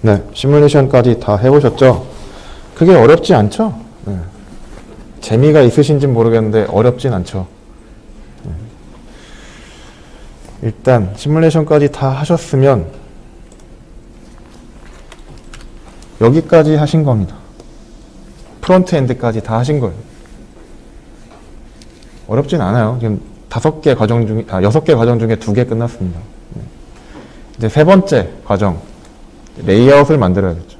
네, 시뮬레이션까지 다 해보셨죠? 그게 어렵지 않죠? 네. 재미가 있으신진 모르겠는데 어렵진 않죠. 네. 일단 시뮬레이션까지 다 하셨으면 여기까지 하신 겁니다. 프론트 엔드까지 다 하신 거예요. 어렵진 않아요. 지금 6개 과정 중에 2개 끝났습니다. 네. 이제 세 번째 과정, 레이아웃을 만들어야겠죠.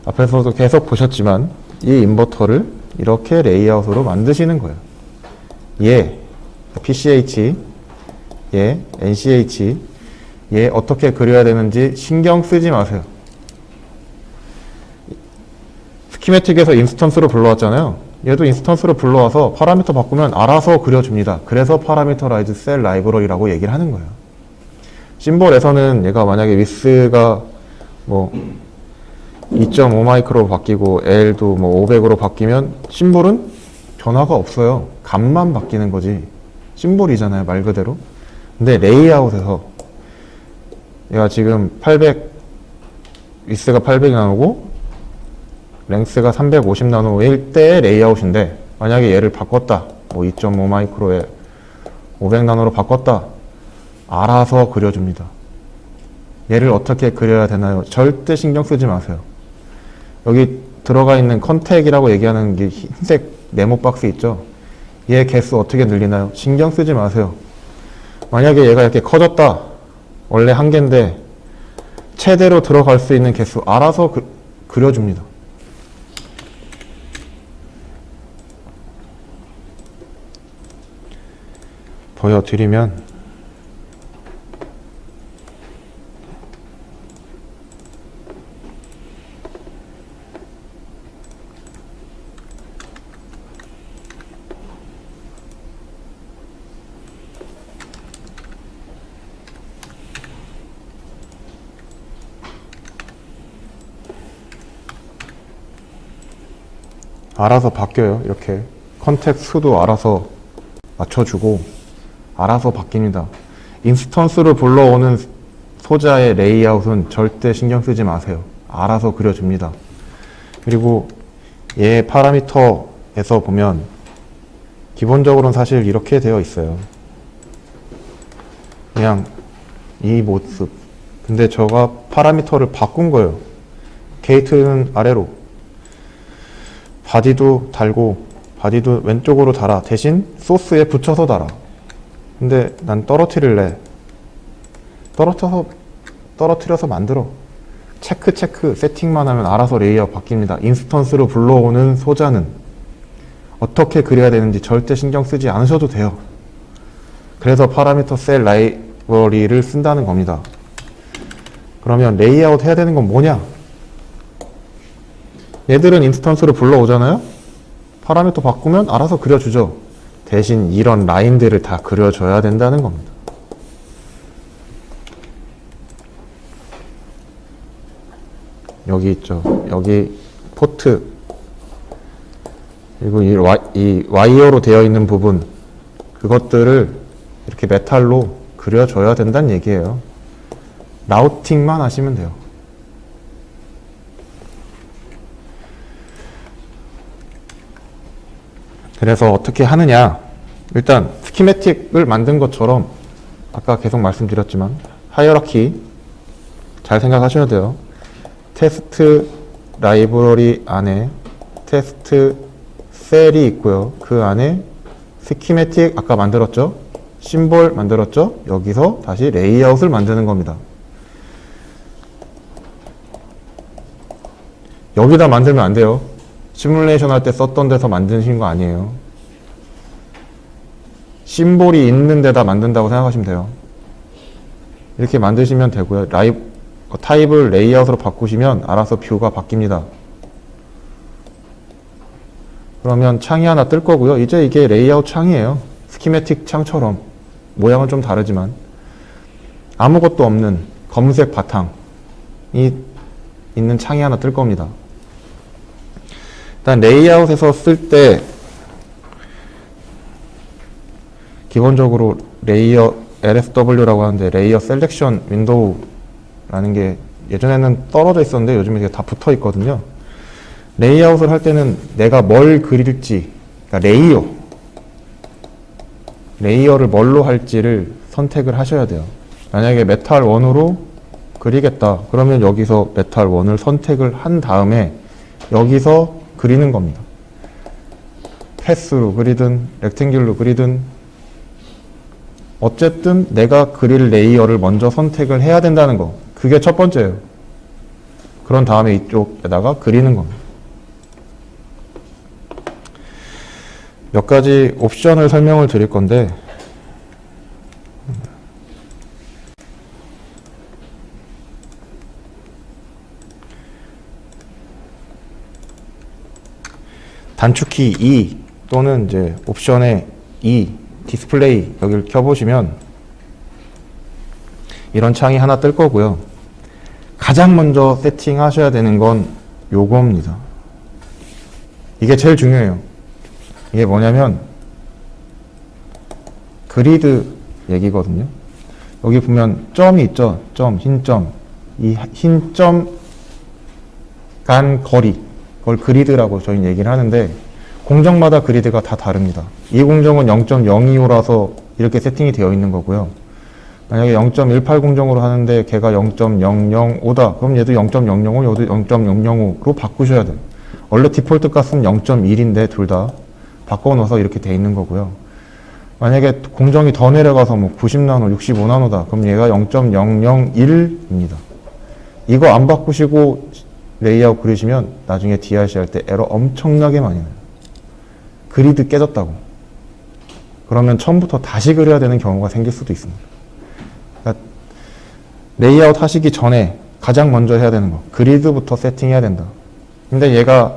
앞에서도 계속 보셨지만 이 인버터를 이렇게 레이아웃으로 만드시는 거예요. 얘 PCH, 얘 NCH, 얘 어떻게 그려야 되는지 신경 쓰지 마세요. 스키매틱에서 인스턴스로 불러왔잖아요. 얘도 인스턴스로 불러와서 파라미터 바꾸면 알아서 그려줍니다. 그래서 파라미터라이즈 셀 라이브러리라고 얘기를 하는 거예요. 심볼에서는 얘가 만약에 위스가 뭐 2.5 마이크로 바뀌고 L도 뭐 500으로 바뀌면 심볼은 변화가 없어요. 값만 바뀌는 거지. 심볼이잖아요, 말 그대로. 근데 레이아웃에서 얘가 지금 800, 위스가 800 나누고 랭스가 350 나노일 때 레이아웃인데, 만약에 얘를 바꿨다, 뭐 2.5 마이크로에 500 나노로 바꿨다, 알아서 그려줍니다. 얘를 어떻게 그려야 되나요? 절대 신경 쓰지 마세요. 여기 들어가 있는 컨택이라고 얘기하는 게 흰색 네모 박스 있죠? 얘 개수 어떻게 늘리나요? 신경 쓰지 마세요. 만약에 얘가 이렇게 커졌다, 원래 1개인데 최대로 들어갈 수 있는 개수 알아서 그려줍니다. 보여드리면 알아서 바뀌어요. 이렇게 컨택 수도 알아서 맞춰주고 알아서 바뀝니다. 인스턴스를 불러오는 소자의 레이아웃은 절대 신경 쓰지 마세요. 알아서 그려줍니다. 그리고 얘 파라미터에서 보면 기본적으로는 사실 이렇게 되어 있어요. 그냥 이 모습. 근데 제가 파라미터를 바꾼 거예요. 게이트는 아래로, 바디도 달고, 바디도 왼쪽으로 달아. 대신 소스에 붙여서 달아. 근데 난 떨어뜨릴래. 떨어뜨려서 만들어. 체크 세팅만 하면 알아서 레이아웃 바뀝니다. 인스턴스로 불러오는 소자는 어떻게 그려야 되는지 절대 신경 쓰지 않으셔도 돼요. 그래서 파라미터 셀 라이브러리를 쓴다는 겁니다. 그러면 레이아웃 해야 되는 건 뭐냐? 얘들은 인스턴스로 불러오잖아요? 파라미터 바꾸면 알아서 그려주죠. 대신 이런 라인들을 다 그려줘야 된다는 겁니다. 여기 있죠. 여기 포트, 그리고 이 와이어로 되어 있는 부분, 그것들을 이렇게 메탈로 그려줘야 된다는 얘기예요. 라우팅만 하시면 돼요. 그래서 어떻게 하느냐, 일단 스키매틱을 만든 것처럼 아까 계속 말씀드렸지만 하이어라키 잘 생각하셔야 돼요. 테스트 라이브러리 안에 테스트 셀이 있고요. 그 안에 스키매틱 아까 만들었죠? 심볼 만들었죠? 여기서 다시 레이아웃을 만드는 겁니다. 여기다 만들면 안 돼요. 시뮬레이션 할 때 썼던 데서 만드신 거 아니에요. 심볼이 있는 데다 만든다고 생각하시면 돼요. 이렇게 만드시면 되고요. 타입을 레이아웃으로 바꾸시면 알아서 뷰가 바뀝니다. 그러면 창이 하나 뜰 거고요. 이제 이게 레이아웃 창이에요. 스키매틱 창처럼. 모양은 좀 다르지만 아무것도 없는 검은색 바탕이 있는 창이 하나 뜰 겁니다. 일단 레이아웃에서 쓸 때 기본적으로 레이어 LSW라고 하는데 레이어 셀렉션 윈도우라는 게 예전에는 떨어져 있었는데 요즘에 이게 다 붙어 있거든요. 레이아웃을 할 때는 내가 뭘 그릴지, 그러니까 레이어를 뭘로 할지를 선택을 하셔야 돼요. 만약에 메탈 1으로 그리겠다. 그러면 여기서 메탈 1을 선택을 한 다음에 여기서 그리는 겁니다. 패스로 그리든 렉탱귤로 그리든 어쨌든 내가 그릴 레이어를 먼저 선택을 해야 된다는 거. 그게 첫 번째예요. 그런 다음에 이쪽에다가 그리는 겁니다. 몇 가지 옵션을 설명을 드릴 건데 단축키 2 또는 이제 옵션의 2 디스플레이 여기를 켜보시면 이런 창이 하나 뜰 거고요. 가장 먼저 세팅하셔야 되는 건 요겁니다. 이게 제일 중요해요. 이게 뭐냐면 그리드 얘기거든요. 여기 보면 점이 있죠. 점, 흰 점. 이 흰 점 간 거리, 그걸 그리드라고 저희는 얘기를 하는데 공정마다 그리드가 다 다릅니다. 이 공정은 0.025라서 이렇게 세팅이 되어 있는 거고요. 만약에 0.18 공정으로 하는데 걔가 0.005다. 그럼 얘도 0.005, 얘도 0.005로 바꾸셔야 돼요. 원래 디폴트 값은 0.1인데 둘 다 바꿔놓아서 이렇게 돼 있는 거고요. 만약에 공정이 더 내려가서 뭐 90나노, 65나노다. 그럼 얘가 0.001입니다. 이거 안 바꾸시고 레이아웃 그리시면 나중에 DRC 할 때 에러 엄청나게 많이 나요. 그리드 깨졌다고. 그러면 처음부터 다시 그려야 되는 경우가 생길 수도 있습니다. 그러니까 레이아웃 하시기 전에 가장 먼저 해야 되는 거. 그리드부터 세팅해야 된다. 근데 얘가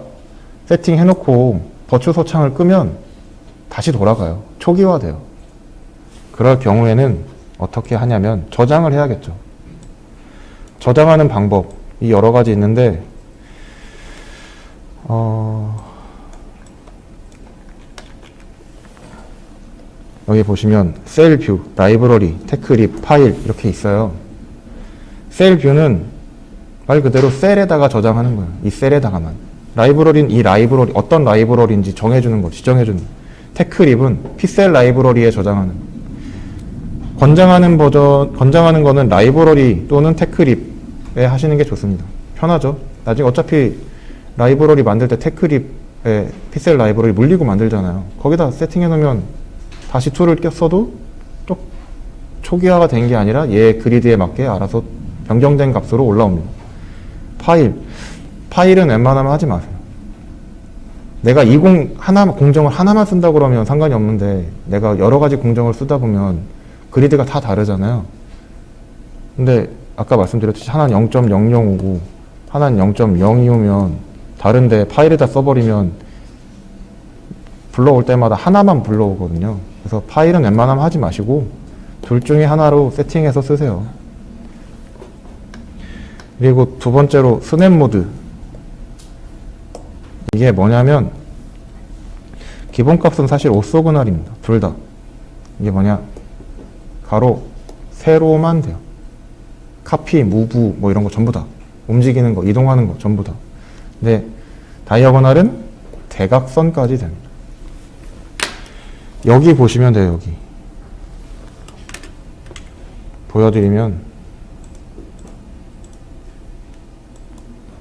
세팅해놓고 버추소 창을 끄면 다시 돌아가요. 초기화돼요. 그럴 경우에는 어떻게 하냐면 저장을 해야겠죠. 저장하는 방법이 여러 가지 있는데 여기 보시면 셀 뷰, 라이브러리, 테크립, 파일 이렇게 있어요. 셀 뷰는 말 그대로 셀에다가 저장하는 거예요. 이 셀에다가만. 라이브러리는 이 라이브러리, 어떤 라이브러리인지 정해주는 거, 지정해주는 거. 테크립은 피셀 라이브러리에 저장하는 거. 권장하는 거는 라이브러리 또는 테크립에 하시는 게 좋습니다. 편하죠? 나중에 어차피 라이브러리 만들 때 테크립에 피셀 라이브러리 물리고 만들잖아요. 거기다 세팅해 놓으면 다시 툴을 써도 또 초기화가 된 게 아니라 얘 그리드에 맞게 알아서 변경된 값으로 올라옵니다. 파일은 웬만하면 하지 마세요. 내가 공정을 하나만 쓴다 그러면 상관이 없는데 내가 여러 가지 공정을 쓰다 보면 그리드가 다 다르잖아요. 근데 아까 말씀드렸듯이 하나는 0.00오고 하나는 0.02오면 다른데 파일에다 써버리면 불러올 때마다 하나만 불러오거든요. 그래서 파일은 웬만하면 하지 마시고 둘 중에 하나로 세팅해서 쓰세요. 그리고 두 번째로 스냅 모드. 이게 뭐냐면 기본값은 사실 오소그널입니다. 둘 다. 이게 뭐냐, 가로 세로만 돼요. 카피, 무브 뭐 이런 거 전부 다 움직이는 거, 이동하는 거 전부 다. 근데 다이어고널은 대각선까지 됩니다. 여기 보시면 돼요. 여기 보여드리면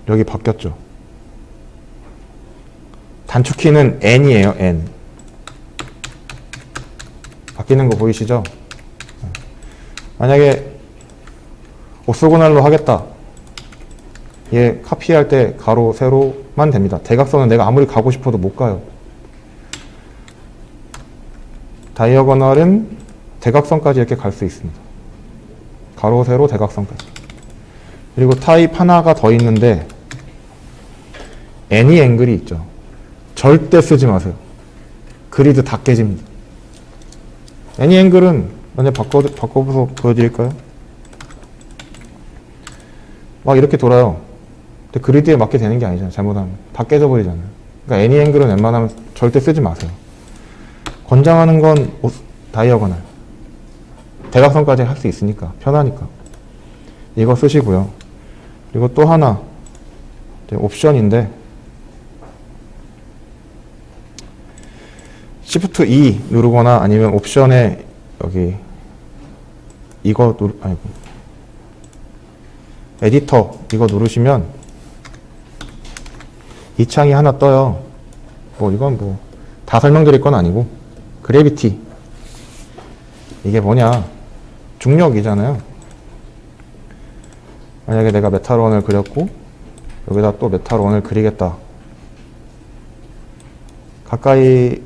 여기 바뀌었죠. 단축키는 N이에요. N. 바뀌는 거 보이시죠? 만약에 오소고날로 하겠다. 얘 카피할 때 가로, 세로만 됩니다. 대각선은 내가 아무리 가고 싶어도 못 가요. 다이어고널은 대각선까지 이렇게 갈 수 있습니다. 가로, 세로, 대각선까지. 그리고 타입 하나가 더 있는데 애니 앵글이 있죠. 절대 쓰지 마세요. 그리드 다 깨집니다. 애니 앵글은 먼저 바꿔서 보여드릴까요? 막 이렇게 돌아요. 근데 그리드에 맞게 되는 게 아니잖아요. 잘못하면 다 깨져버리잖아요. 그러니까 애니 앵글은 웬만하면 절대 쓰지 마세요. 권장하는 건 다이어고널. 대각선까지 할 수 있으니까 편하니까 이거 쓰시고요. 그리고 또 하나 옵션인데 Shift E 누르거나 아니면 옵션에 여기 이거 에디터 이거 누르시면 이 창이 하나 떠요. 이건 다 설명드릴 건 아니고 그래비티 이게 뭐냐 중력이잖아요. 만약에 내가 메탈원을 그렸고 여기다 또 메탈원을 그리겠다. 가까이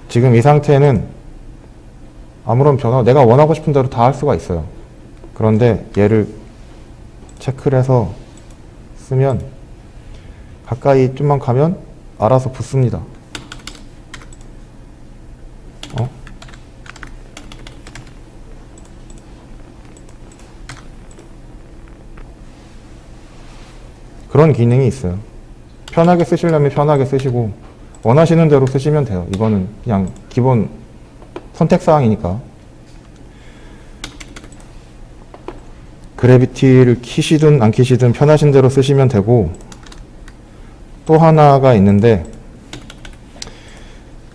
지금 이 상태는 아무런 변화 내가 원하고 싶은 대로 다 할 수가 있어요. 그런데 얘를 체크를 해서 쓰면 가까이 좀만 가면 알아서 붙습니다. 그런 기능이 있어요. 편하게 쓰시려면 편하게 쓰시고 원하시는 대로 쓰시면 돼요. 이거는 그냥 기본 선택사항이니까. 그래비티를 키시든 안 키시든 편하신 대로 쓰시면 되고, 또 하나가 있는데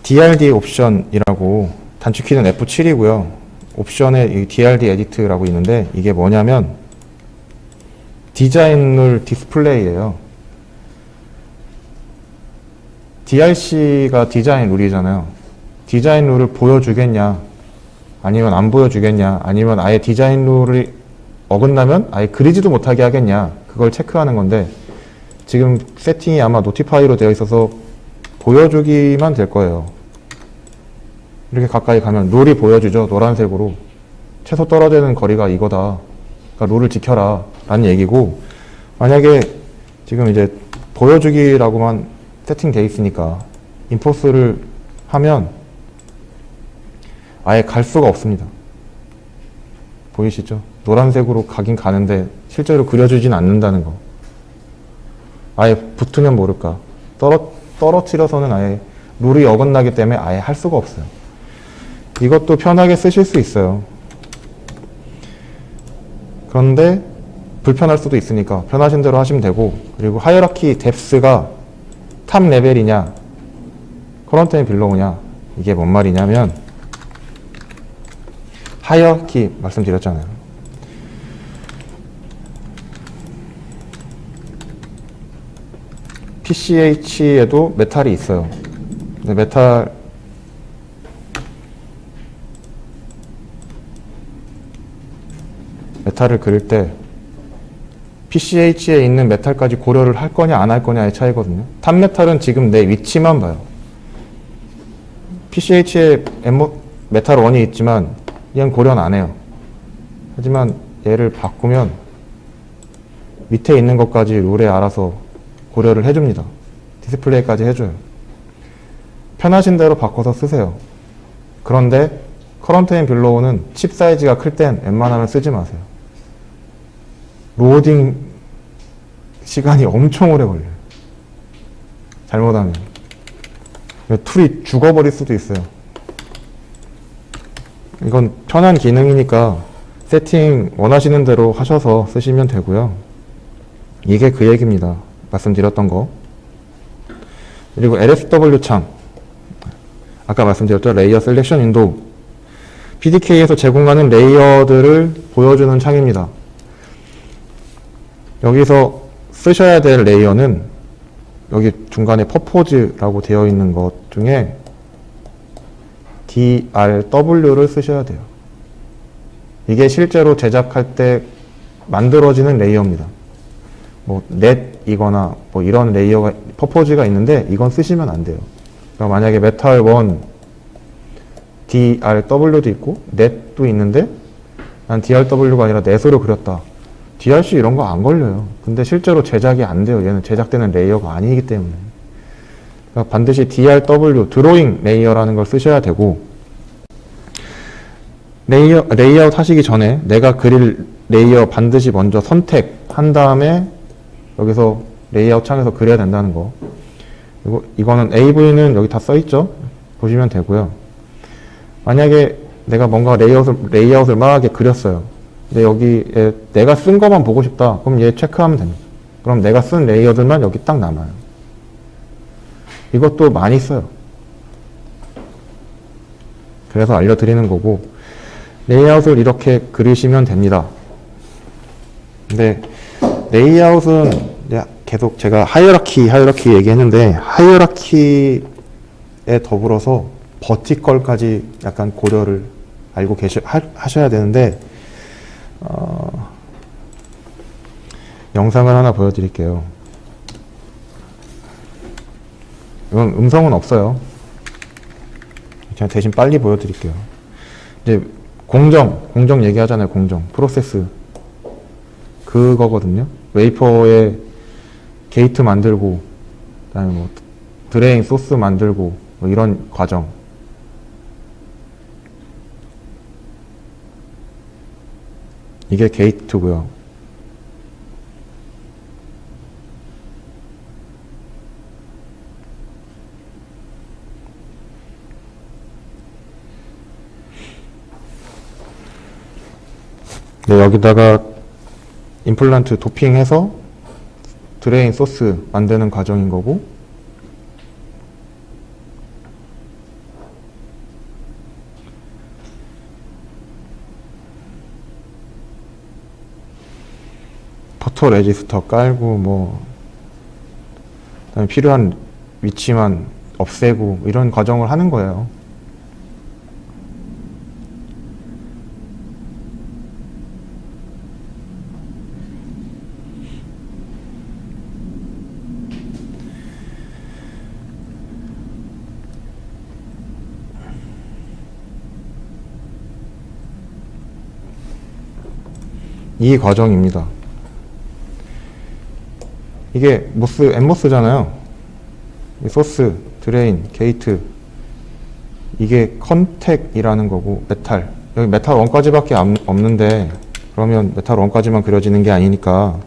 DRD 옵션이라고, 단축키는 F7이고요. 옵션에 이 DRD 에디트라고 있는데 이게 뭐냐면 디자인 룰 디스플레이예요. DRC가 디자인 룰이잖아요. 디자인 룰을 보여주겠냐 아니면 안 보여주겠냐, 아니면 아예 디자인 룰이 어긋나면 아예 그리지도 못하게 하겠냐, 그걸 체크하는 건데, 지금 세팅이 아마 노티파이로 되어 있어서 보여주기만 될 거예요. 이렇게 가까이 가면 룰이 보여주죠. 노란색으로 최소 떨어지는 거리가 이거다, 그러니까 룰을 지켜라 라는 얘기고, 만약에 지금 이제 보여주기라고만 세팅되어 있으니까 인포스를 하면 아예 갈 수가 없습니다. 보이시죠? 노란색으로 가긴 가는데 실제로 그려주진 않는다는 거. 아예 붙으면 모를까, 떨어뜨려서는 아예 룰이 어긋나기 때문에 아예 할 수가 없어요. 이것도 편하게 쓰실 수 있어요. 그런데 불편할 수도 있으니까 편하신 대로 하시면 되고, 그리고 하이어라키 뎁스가 탑 레벨이냐 커런트 앤 빌로우냐, 이게 뭔 말이냐면, 하이어라키 말씀드렸잖아요. PCH에도 메탈이 있어요. 근데 메탈을 그릴 때 PCH에 있는 메탈까지 고려를 할 거냐 안 할 거냐의 차이거든요. 탑 메탈은 지금 내 위치만 봐요. PCH에 메탈 1이 있지만 얘는 고려는 안 해요. 하지만 얘를 바꾸면 밑에 있는 것까지 룰에 알아서 고려를 해줍니다. 디스플레이까지 해줘요. 편하신 대로 바꿔서 쓰세요. 그런데 커런트 앤 빌로우는 칩 사이즈가 클 땐 웬만하면 쓰지 마세요. 로딩 시간이 엄청 오래 걸려요. 잘못하면 툴이 죽어버릴 수도 있어요. 이건 편한 기능이니까 세팅 원하시는 대로 하셔서 쓰시면 되고요. 이게 그 얘기입니다. 말씀드렸던 거. 그리고 LSW 창, 아까 말씀드렸죠. 레이어 셀렉션 윈도우. PDK에서 제공하는 레이어들을 보여주는 창입니다. 여기서 쓰셔야 될 레이어는 여기 중간에 퍼포즈라고 되어 있는 것 중에 DRW를 쓰셔야 돼요. 이게 실제로 제작할 때 만들어지는 레이어입니다. 넷이거나 이런 레이어가, 퍼포즈가 있는데 이건 쓰시면 안 돼요. 그러니까 만약에 메탈 1 DRW도 있고 넷도 있는데 난 DRW가 아니라 넷으로 그렸다, DRC 이런 거 안 걸려요. 근데 실제로 제작이 안 돼요. 얘는 제작되는 레이어가 아니기 때문에. 그러니까 반드시 DRW, 드로잉 레이어라는 걸 쓰셔야 되고, 레이아웃 하시기 전에 내가 그릴 레이어 반드시 먼저 선택한 다음에 여기서 레이아웃 창에서 그려야 된다는 거. 그리고 이거는 AV는 여기 다 써있죠? 보시면 되고요. 만약에 내가 뭔가 레이아웃을 막 그렸어요. 근데 여기에 내가 쓴 것만 보고 싶다. 그럼 얘 체크하면 됩니다. 그럼 내가 쓴 레이어들만 여기 딱 남아요. 이것도 많이 써요. 그래서 알려드리는 거고, 레이아웃을 이렇게 그리시면 됩니다. 근데 레이아웃은 계속 제가 하이어라키 얘기했는데, 하이어라키에 더불어서 버티컬까지 약간 고려를 알고 하셔야 되는데, 영상을 하나 보여드릴게요. 이건 음성은 없어요. 제가 대신 빨리 보여드릴게요. 이제 공정 얘기하잖아요. 공정 프로세스 그거거든요. 웨이퍼에 게이트 만들고, 그다음에 뭐 드레인 소스 만들고, 뭐 이런 과정. 이게 게이트고요. 네, 여기다가 임플란트 도핑해서 드레인 소스 만드는 과정인 거고, 포토 레지스터 깔고, 뭐 그다음에 필요한 위치만 없애고, 이런 과정을 하는 거예요. 이 과정입니다. 이게 엠모스잖아요. 소스, 드레인, 게이트. 이게 컨택이라는 거고, 메탈. 여기 메탈 1까지밖에 없는데, 그러면 메탈 1까지만 그려지는 게 아니니까,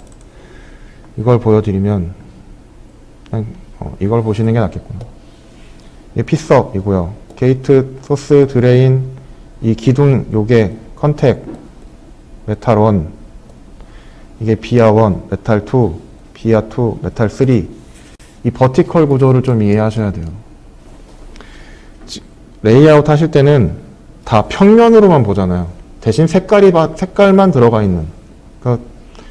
이걸 보여드리면, 그냥 이걸 보시는 게 낫겠구나. 이게 피섭이고요. 게이트, 소스, 드레인, 이 기둥, 요게 컨택, 메탈 1, 이게 비아 1, 메탈 2, 비아 2, 메탈 3. 이 버티컬 구조를 좀 이해하셔야 돼요. 레이아웃 하실 때는 다 평면으로만 보잖아요. 대신 색깔만 들어가 있는. 그러니까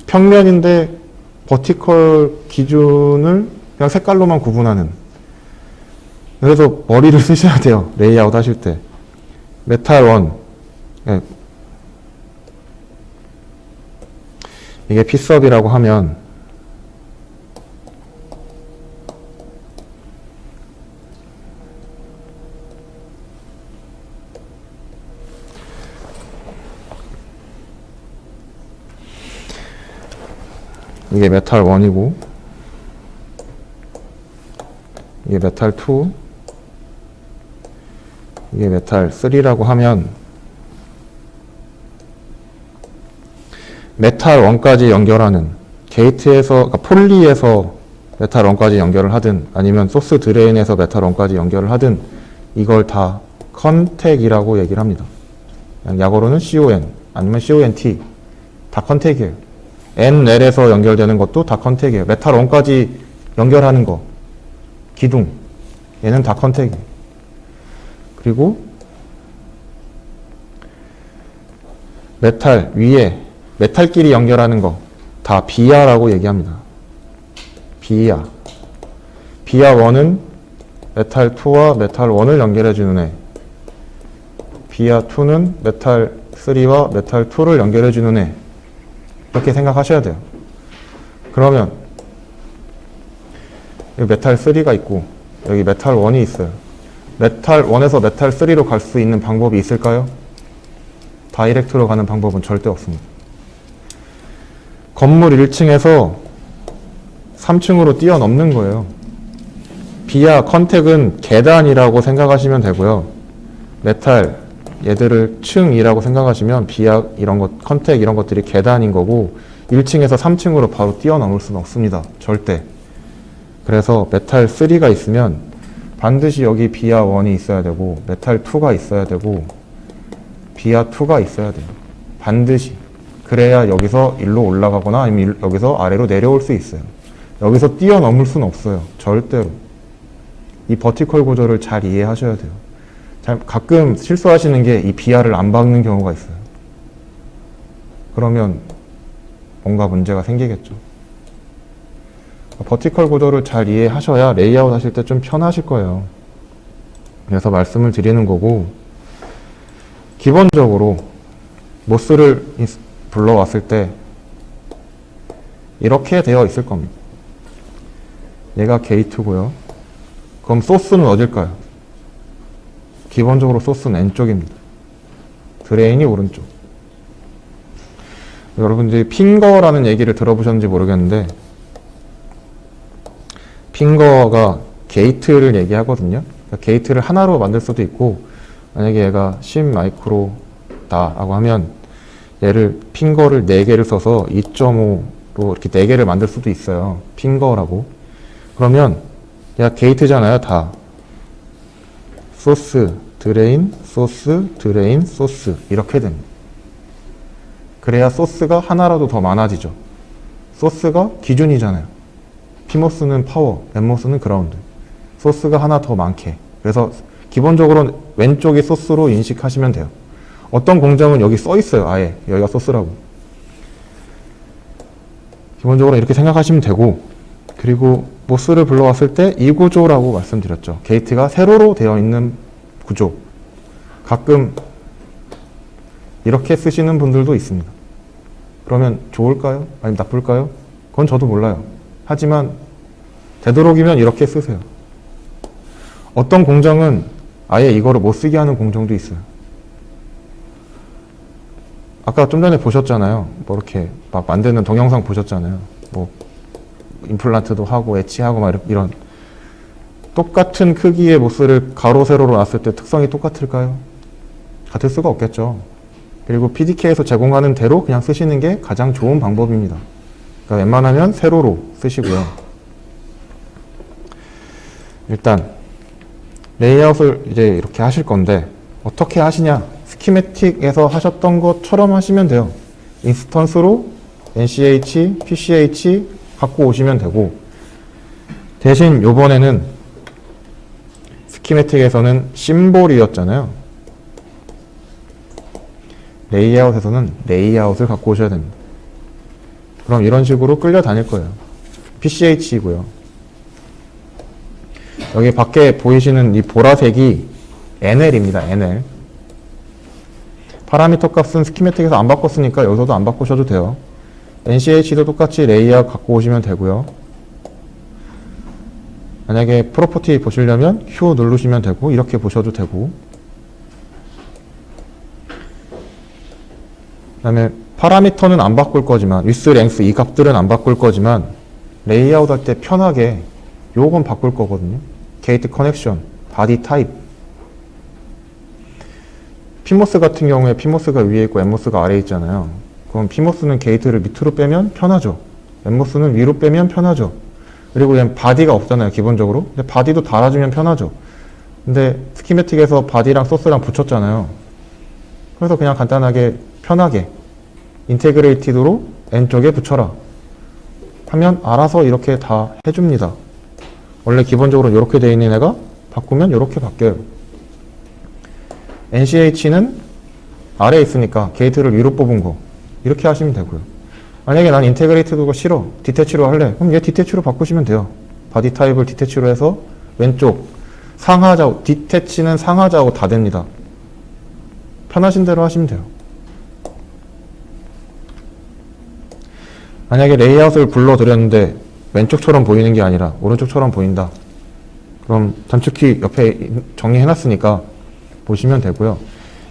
평면인데 버티컬 기준을 그냥 색깔로만 구분하는. 그래서 머리를 쓰셔야 돼요. 레이아웃 하실 때. 메탈 1. 네. 이게 피섭이라고 하면 이게 메탈 1이고, 이게 메탈 2, 이게 메탈 3라고 하면 메탈 1까지 연결하는, 게이트에서, 그러니까 폴리에서 메탈 1까지 연결을 하든, 아니면 소스 드레인에서 메탈 1까지 연결을 하든, 이걸 다 컨택이라고 얘기를 합니다. 약어로는 CON, 아니면 CONT. 다 컨택이에요. N렐에서 연결되는 것도 다 컨택이에요. 메탈 1까지 연결하는 거, 기둥, 얘는 다 컨택이에요. 그리고 메탈 위에 메탈끼리 연결하는 거 다 비아라고 얘기합니다. 비아. 비아 1은 메탈 2와 메탈 1을 연결해주는 애. 비아 2는 메탈 3와 메탈 2를 연결해주는 애. 이렇게 생각하셔야 돼요. 그러면 여기 메탈 3가 있고, 여기 메탈 1이 있어요. 메탈 1에서 메탈 3로 갈 수 있는 방법이 있을까요? 다이렉트로 가는 방법은 절대 없습니다. 건물 1층에서 3층으로 뛰어넘는 거예요. 비아 컨택은 계단이라고 생각하시면 되고요. 메탈 얘들을 층이라고 생각하시면 비아 이런 것, 컨택 이런 것들이 계단인 거고, 1층에서 3층으로 바로 뛰어넘을 수는 없습니다. 절대. 그래서 메탈 3가 있으면 반드시 여기 비아 1이 있어야 되고, 메탈 2가 있어야 되고, 비아 2가 있어야 돼요. 반드시. 그래야 여기서 일로 올라가거나 아니면 여기서 아래로 내려올 수 있어요. 여기서 뛰어넘을 수는 없어요. 절대로. 이 버티컬 구조를 잘 이해하셔야 돼요. 가끔 실수하시는 게 이 BR을 안 박는 경우가 있어요. 그러면 뭔가 문제가 생기겠죠. 버티컬 구조를 잘 이해하셔야 레이아웃 하실 때 좀 편하실 거예요. 그래서 말씀을 드리는 거고, 기본적으로 모스를 불러왔을 때 이렇게 되어 있을 겁니다. 얘가 게이트고요. 그럼 소스는 어딜까요? 기본적으로 소스는 왼쪽입니다. 드레인이 오른쪽. 여러분들이 핑거라는 얘기를 들어보셨는지 모르겠는데, 핑거가 게이트를 얘기하거든요. 그러니까 게이트를 하나로 만들 수도 있고, 만약에 얘가 10 마이크로다 라고 하면 얘를 핑거를 4개를 써서 2.5로 이렇게 4개를 만들 수도 있어요. 핑거라고. 그러면 얘가 게이트잖아요. 다 소스, 드레인, 소스, 드레인, 소스 이렇게 됩니다. 그래야 소스가 하나라도 더 많아지죠. 소스가 기준이잖아요. 피모스는 파워, 엠모스는 그라운드. 소스가 하나 더 많게. 그래서 기본적으로 왼쪽이 소스로 인식하시면 돼요. 어떤 공정은 여기 써 있어요. 아예 여기가 소스라고. 기본적으로 이렇게 생각하시면 되고, 그리고 모스를 불러왔을 때 이 구조라고 말씀드렸죠. 게이트가 세로로 되어 있는 구조. 가끔 이렇게 쓰시는 분들도 있습니다. 그러면 좋을까요? 아니면 나쁠까요? 그건 저도 몰라요. 하지만 되도록이면 이렇게 쓰세요. 어떤 공정은 아예 이거를 못 쓰게 하는 공정도 있어요. 아까 좀 전에 보셨잖아요. 뭐 이렇게 막 만드는 동영상 보셨잖아요. 뭐 임플란트도 하고 엣지하고 막 이런 똑같은 크기의 모스를 가로 세로로 놨을 때 특성이 똑같을까요? 같을 수가 없겠죠. 그리고 PDK에서 제공하는 대로 그냥 쓰시는 게 가장 좋은 방법입니다. 그러니까 웬만하면 세로로 쓰시고요. 일단 레이아웃을 이제 이렇게 하실 건데 어떻게 하시냐? 스키매틱에서 하셨던 것처럼 하시면 돼요. 인스턴스로 NCH, PCH 갖고 오시면 되고, 대신 요번에는 스키매틱에서는 심볼이었잖아요. 레이아웃에서는 레이아웃을 갖고 오셔야 됩니다. 그럼 이런 식으로 끌려다닐 거예요. PCH이고요. 여기 밖에 보이시는 이 보라색이 NL입니다. NL. 파라미터 값은 스키매틱에서 안 바꿨으니까 여기서도 안 바꾸셔도 돼요. NCH도 똑같이 레이아웃 갖고 오시면 되고요. 만약에 프로퍼티 보시려면 Q 누르시면 되고, 이렇게 보셔도 되고, 그 다음에 파라미터는 안 바꿀 거지만, 위스, 랭스 이 값들은 안 바꿀 거지만 레이아웃 할 때 편하게 요건 바꿀 거거든요. 게이트 커넥션, 바디 타입. 피모스 같은 경우에 피모스가 위에 있고 엠모스가 아래에 있잖아요. 그럼 피모스는 게이트를 밑으로 빼면 편하죠. 엠모스는 위로 빼면 편하죠. 그리고 얘는 바디가 없잖아요. 기본적으로. 근데 바디도 달아주면 편하죠. 근데 스키매틱에서 바디랑 소스랑 붙였잖아요. 그래서 그냥 간단하게 편하게 인테그레이티드로 N쪽에 붙여라 하면 알아서 이렇게 다 해줍니다. 원래 기본적으로 이렇게 되어 있는 애가 바꾸면 이렇게 바뀌어요. NCH는 아래에 있으니까 게이트를 위로 뽑은 거 이렇게 하시면 되고요. 만약에 난 인테그레이티드가 싫어, 디태치로 할래, 그럼 얘 디태치로 바꾸시면 돼요. 바디 타입을 디태치로 해서 왼쪽 상하좌우, 디태치는 상하좌우 다 됩니다. 편하신 대로 하시면 돼요. 만약에 레이아웃을 불러드렸는데 왼쪽처럼 보이는 게 아니라 오른쪽처럼 보인다. 그럼 단축키 옆에 정리해놨으니까 보시면 되고요.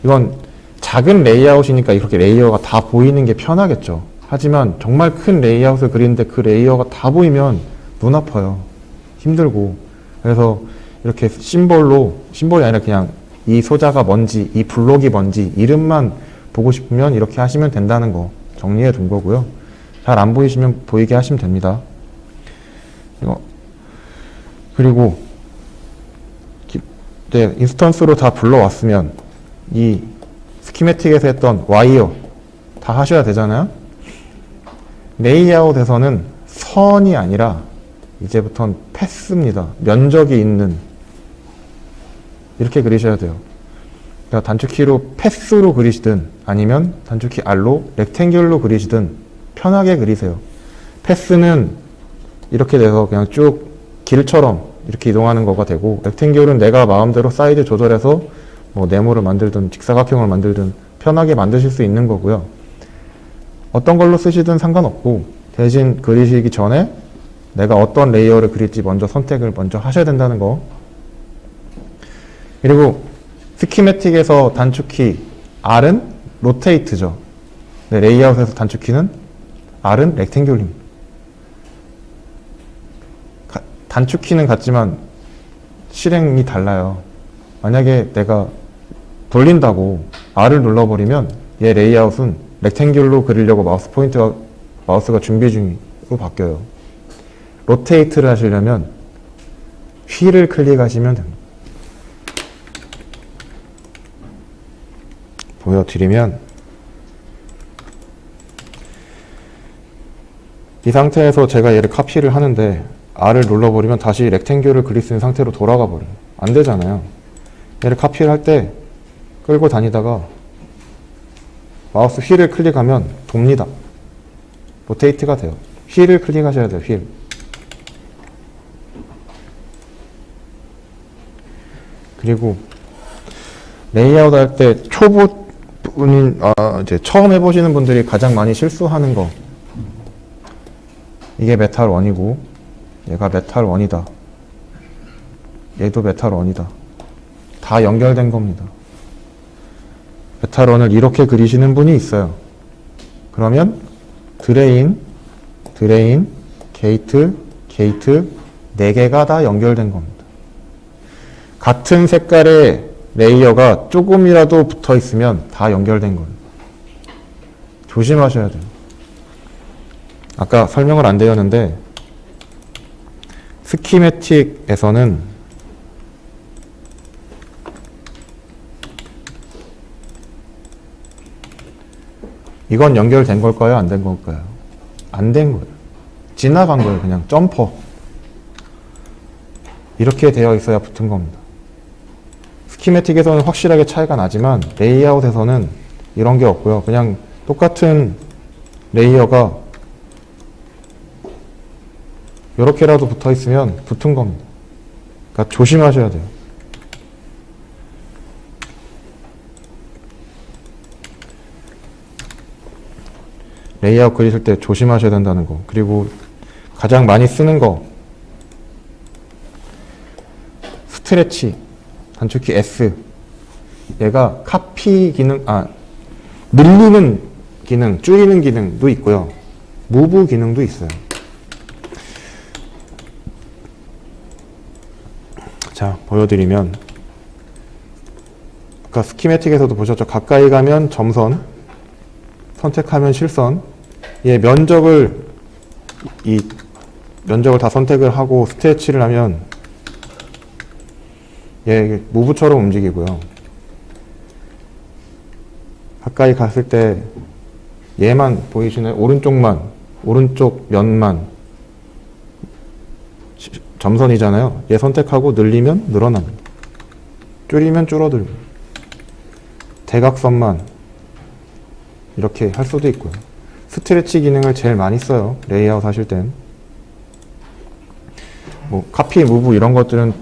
이건 작은 레이아웃이니까 이렇게 레이어가 다 보이는 게 편하겠죠. 하지만 정말 큰 레이아웃을 그리는데 그 레이어가 다 보이면 눈 아파요. 힘들고. 그래서 이렇게 심볼이 아니라 그냥 이 소자가 뭔지, 이 블록이 뭔지 이름만 보고 싶으면 이렇게 하시면 된다는 거 정리해 둔 거고요. 잘 안 보이시면 보이게 하시면 됩니다. 그리고 네, 인스턴스로 다 불러왔으면 이 스키매틱에서 했던 와이어 다 하셔야 되잖아요. 레이아웃에서는 선이 아니라 이제부터는 패스입니다. 면적이 있는, 이렇게 그리셔야 돼요. 그러니까 단축키로 패스로 그리시든 아니면 단축키 R로 렉탱귤로 그리시든 편하게 그리세요. 패스는 이렇게 돼서 그냥 쭉 길처럼 이렇게 이동하는 거가 되고, 렉탱귤은 내가 마음대로 사이즈 조절해서 뭐 네모를 만들든 직사각형을 만들든 편하게 만드실 수 있는 거고요. 어떤 걸로 쓰시든 상관없고, 대신 그리시기 전에 내가 어떤 레이어를 그릴지 선택을 먼저 하셔야 된다는 거. 그리고 스키매틱에서 단축키 R은 로테이트죠. 네, 레이아웃에서 단축키는 R은 렉탱귤입니다. 단축키는 같지만 실행이 달라요. 만약에 내가 돌린다고 R을 눌러버리면 얘 레이아웃은 렉탱귤로 그리려고 마우스가 준비 중으로 바뀌어요. 로테이트를 하시려면 휠을 클릭하시면 됩니다. 보여드리면 이 상태에서 제가 얘를 카피를 하는데 R을 눌러버리면 다시 렉탱귤을 그릴 수 있는 상태로 돌아가 버려요. 안 되잖아요. 얘를 카피를 할 때 끌고 다니다가 마우스 휠을 클릭하면 돕니다. 로테이트가 돼요. 휠을 클릭하셔야 돼요. 휠. 그리고 레이아웃 할 때 이제 처음 해보시는 분들이 가장 많이 실수하는 거, 이게 메탈 1이고 얘가 메탈 1이다, 얘도 메탈 1이다, 다 연결된 겁니다. 메탈 1을 이렇게 그리시는 분이 있어요. 그러면 드레인, 게이트 4개가 다 연결된 겁니다. 같은 색깔의 레이어가 조금이라도 붙어 있으면 다 연결된 거예요. 조심하셔야 돼요. 아까 설명을 안 드렸는데 스키매틱에서는 이건 연결된 걸까요? 안 된 걸까요? 안 된 거예요. 지나간 거예요. 그냥 점퍼. 이렇게 되어 있어야 붙은 겁니다. 스키매틱에서는 확실하게 차이가 나지만 레이아웃에서는 이런 게 없고요. 그냥 똑같은 레이어가 이렇게라도 붙어 있으면 붙은 겁니다. 그러니까 조심하셔야 돼요. 레이아웃 그리실 때 조심하셔야 된다는 거. 그리고 가장 많이 쓰는 거, 스트레치, 단축키 S. 얘가 카피 기능, 늘리는 기능, 줄이는 기능도 있고요. 무브 기능도 있어요. 자, 보여드리면 아까 스키매틱에서도 보셨죠? 가까이 가면 점선, 선택하면 실선. 얘 면적을 다 선택을 하고 스트레치를 하면 얘 무브처럼 움직이고요. 가까이 갔을 때 얘만 보이시나요? 오른쪽 면만 점선이잖아요. 얘 선택하고 늘리면 늘어납니다. 줄이면 줄어들고, 대각선만 이렇게 할 수도 있고요. 스트레치 기능을 제일 많이 써요. 레이아웃 하실 땐. 뭐 카피, 무브 이런 것들은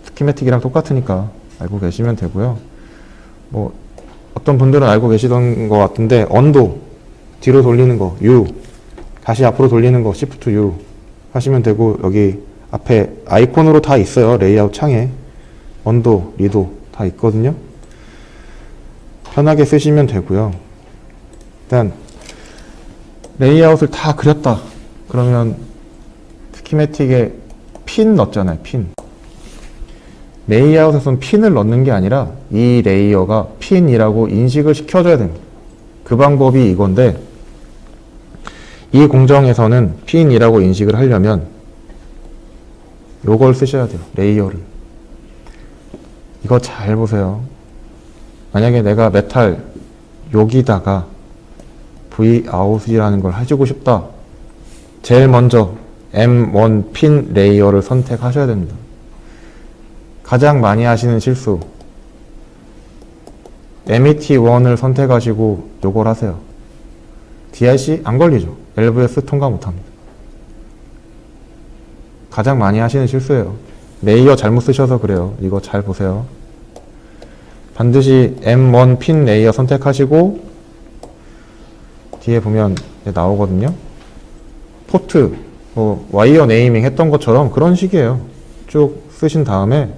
스키매틱이랑 똑같으니까 알고 계시면 되고요. 뭐 어떤 분들은 알고 계시던 것 같은데, 언도 뒤로 돌리는 거 U, 다시 앞으로 돌리는 거 Shift U 하시면 되고, 여기 앞에 아이콘으로 다 있어요. 레이아웃 창에 언도, 리도 다 있거든요. 편하게 쓰시면 되고요. 일단 레이아웃을 다 그렸다 그러면 스키매틱에 핀 넣었잖아요. 핀. 레이아웃에서는 핀을 넣는 게 아니라 이 레이어가 핀이라고 인식을 시켜줘야 됩니다. 그 방법이 이건데, 이 공정에서는 핀이라고 인식을 하려면 요걸 쓰셔야 돼요. 레이어를. 이거 잘 보세요. 만약에 내가 메탈 여기다가 Vout이라는 걸 해주고 싶다. 제일 먼저 M1 핀 레이어를 선택하셔야 됩니다. 가장 많이 하시는 실수. MET1을 선택하시고 요걸 하세요. DRC 안 걸리죠. LVS 통과 못합니다. 가장 많이 하시는 실수예요. 레이어 잘못 쓰셔서 그래요. 이거 잘 보세요. 반드시 M1 핀 레이어 선택하시고 뒤에 보면 나오거든요. 포트, 와이어 네이밍 했던 것처럼 그런 식이에요. 쭉 쓰신 다음에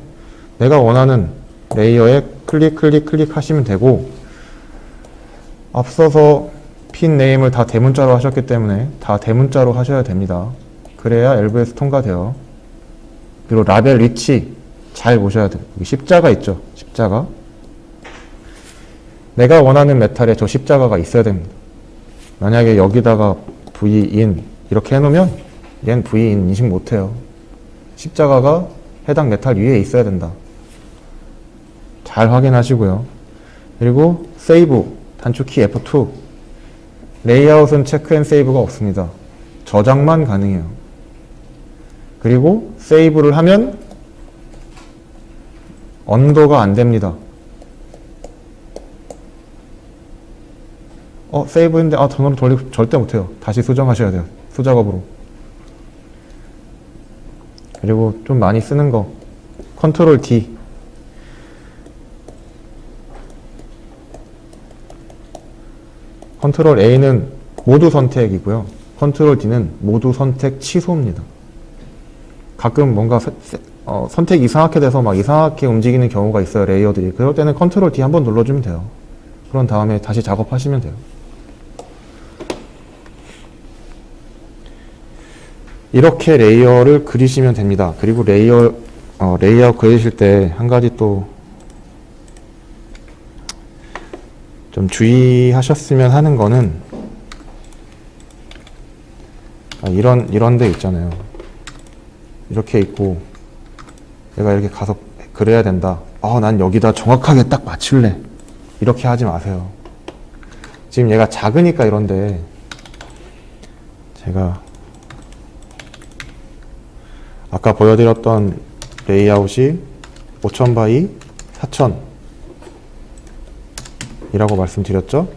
내가 원하는 레이어에 클릭 하시면 되고, 앞서서 핀 네임을 다 대문자로 하셨기 때문에 다 대문자로 하셔야 됩니다. 그래야 LVS 통과돼요. 그리고 라벨 위치 잘 보셔야 돼요. 여기 십자가 있죠. 십자가. 내가 원하는 메탈에 저 십자가가 있어야 됩니다. 만약에 여기다가 VIN 이렇게 해놓으면 얘는 VIN 인식 못해요. 십자가가 해당 메탈 위에 있어야 된다. 잘 확인하시고요. 그리고 세이브 단축키 F2. 레이아웃은 체크 앤 세이브가 없습니다. 저장만 가능해요. 그리고 세이브를 하면 언더가 안 됩니다. 세이브 했는데 전원을 돌리고 절대 못해요. 다시 수정하셔야 돼요. 수작업으로. 그리고 좀 많이 쓰는 거 컨트롤 D. 컨트롤 A는 모두 선택이고요. 컨트롤 D는 모두 선택 취소입니다. 가끔 뭔가 선택 이상하게 돼서 막 이상하게 움직이는 경우가 있어요. 레이어들이. 그럴 때는 컨트롤 D 한번 눌러주면 돼요. 그런 다음에 다시 작업하시면 돼요. 이렇게 레이어를 그리시면 됩니다. 그리고 레이아웃 그리실 때 한 가지 또 좀 주의하셨으면 하는 거는 이런 데 있잖아요. 이렇게 있고 내가 이렇게 가서 그래야 된다. 난 여기다 정확하게 딱 맞출래. 이렇게 하지 마세요. 지금 얘가 작으니까 이런데 제가 아까 보여드렸던 레이아웃이 5000 바이 4000 이라고 말씀드렸죠?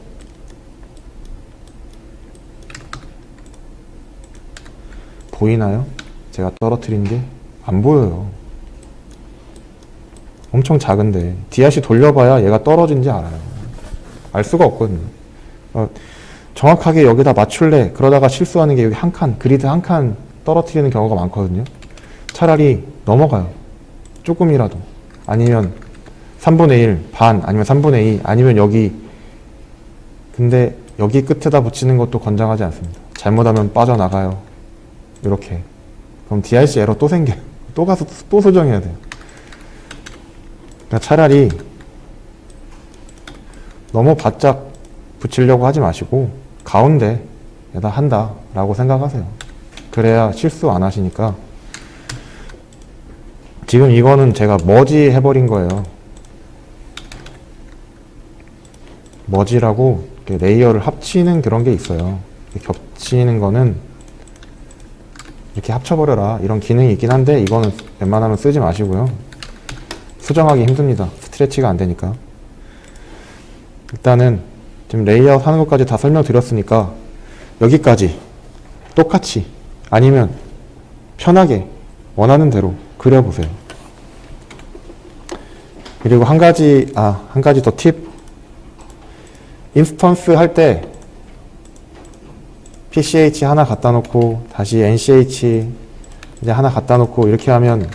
보이나요? 제가 떨어뜨린 게 안 보여요. 엄청 작은데 DRC 돌려봐야 얘가 떨어진지 알아요. 알 수가 없거든요. 정확하게 여기다 맞출래 그러다가 실수하는 게 여기 한 칸, 그리드 한 칸 떨어뜨리는 경우가 많거든요. 차라리 넘어가요. 조금이라도. 아니면 3분의 1, 반, 아니면 3분의 2, 아니면 여기. 근데 여기 끝에다 붙이는 것도 권장하지 않습니다. 잘못하면 빠져나가요. 이렇게. 그럼 DRC 에러 또 생겨요. 또 가서 또 수정해야 돼요. 그러니까 차라리 너무 바짝 붙이려고 하지 마시고 가운데에다 한다 라고 생각하세요. 그래야 실수 안 하시니까. 지금 이거는 제가 머지 해버린 거예요. 머지라고 레이어를 합치는 그런 게 있어요. 겹치는 거는 이렇게 합쳐버려라 이런 기능이 있긴 한데 이거는 웬만하면 쓰지 마시고요. 수정하기 힘듭니다. 스트레치가 안 되니까. 일단은 지금 레이아웃 하는 것까지 다 설명드렸으니까 여기까지 똑같이 아니면 편하게 원하는 대로 그려보세요. 그리고 한 가지 더 팁. 인스턴스 할 때 PCH 하나 갖다 놓고 다시 NCH 이제 하나 갖다 놓고 이렇게 하면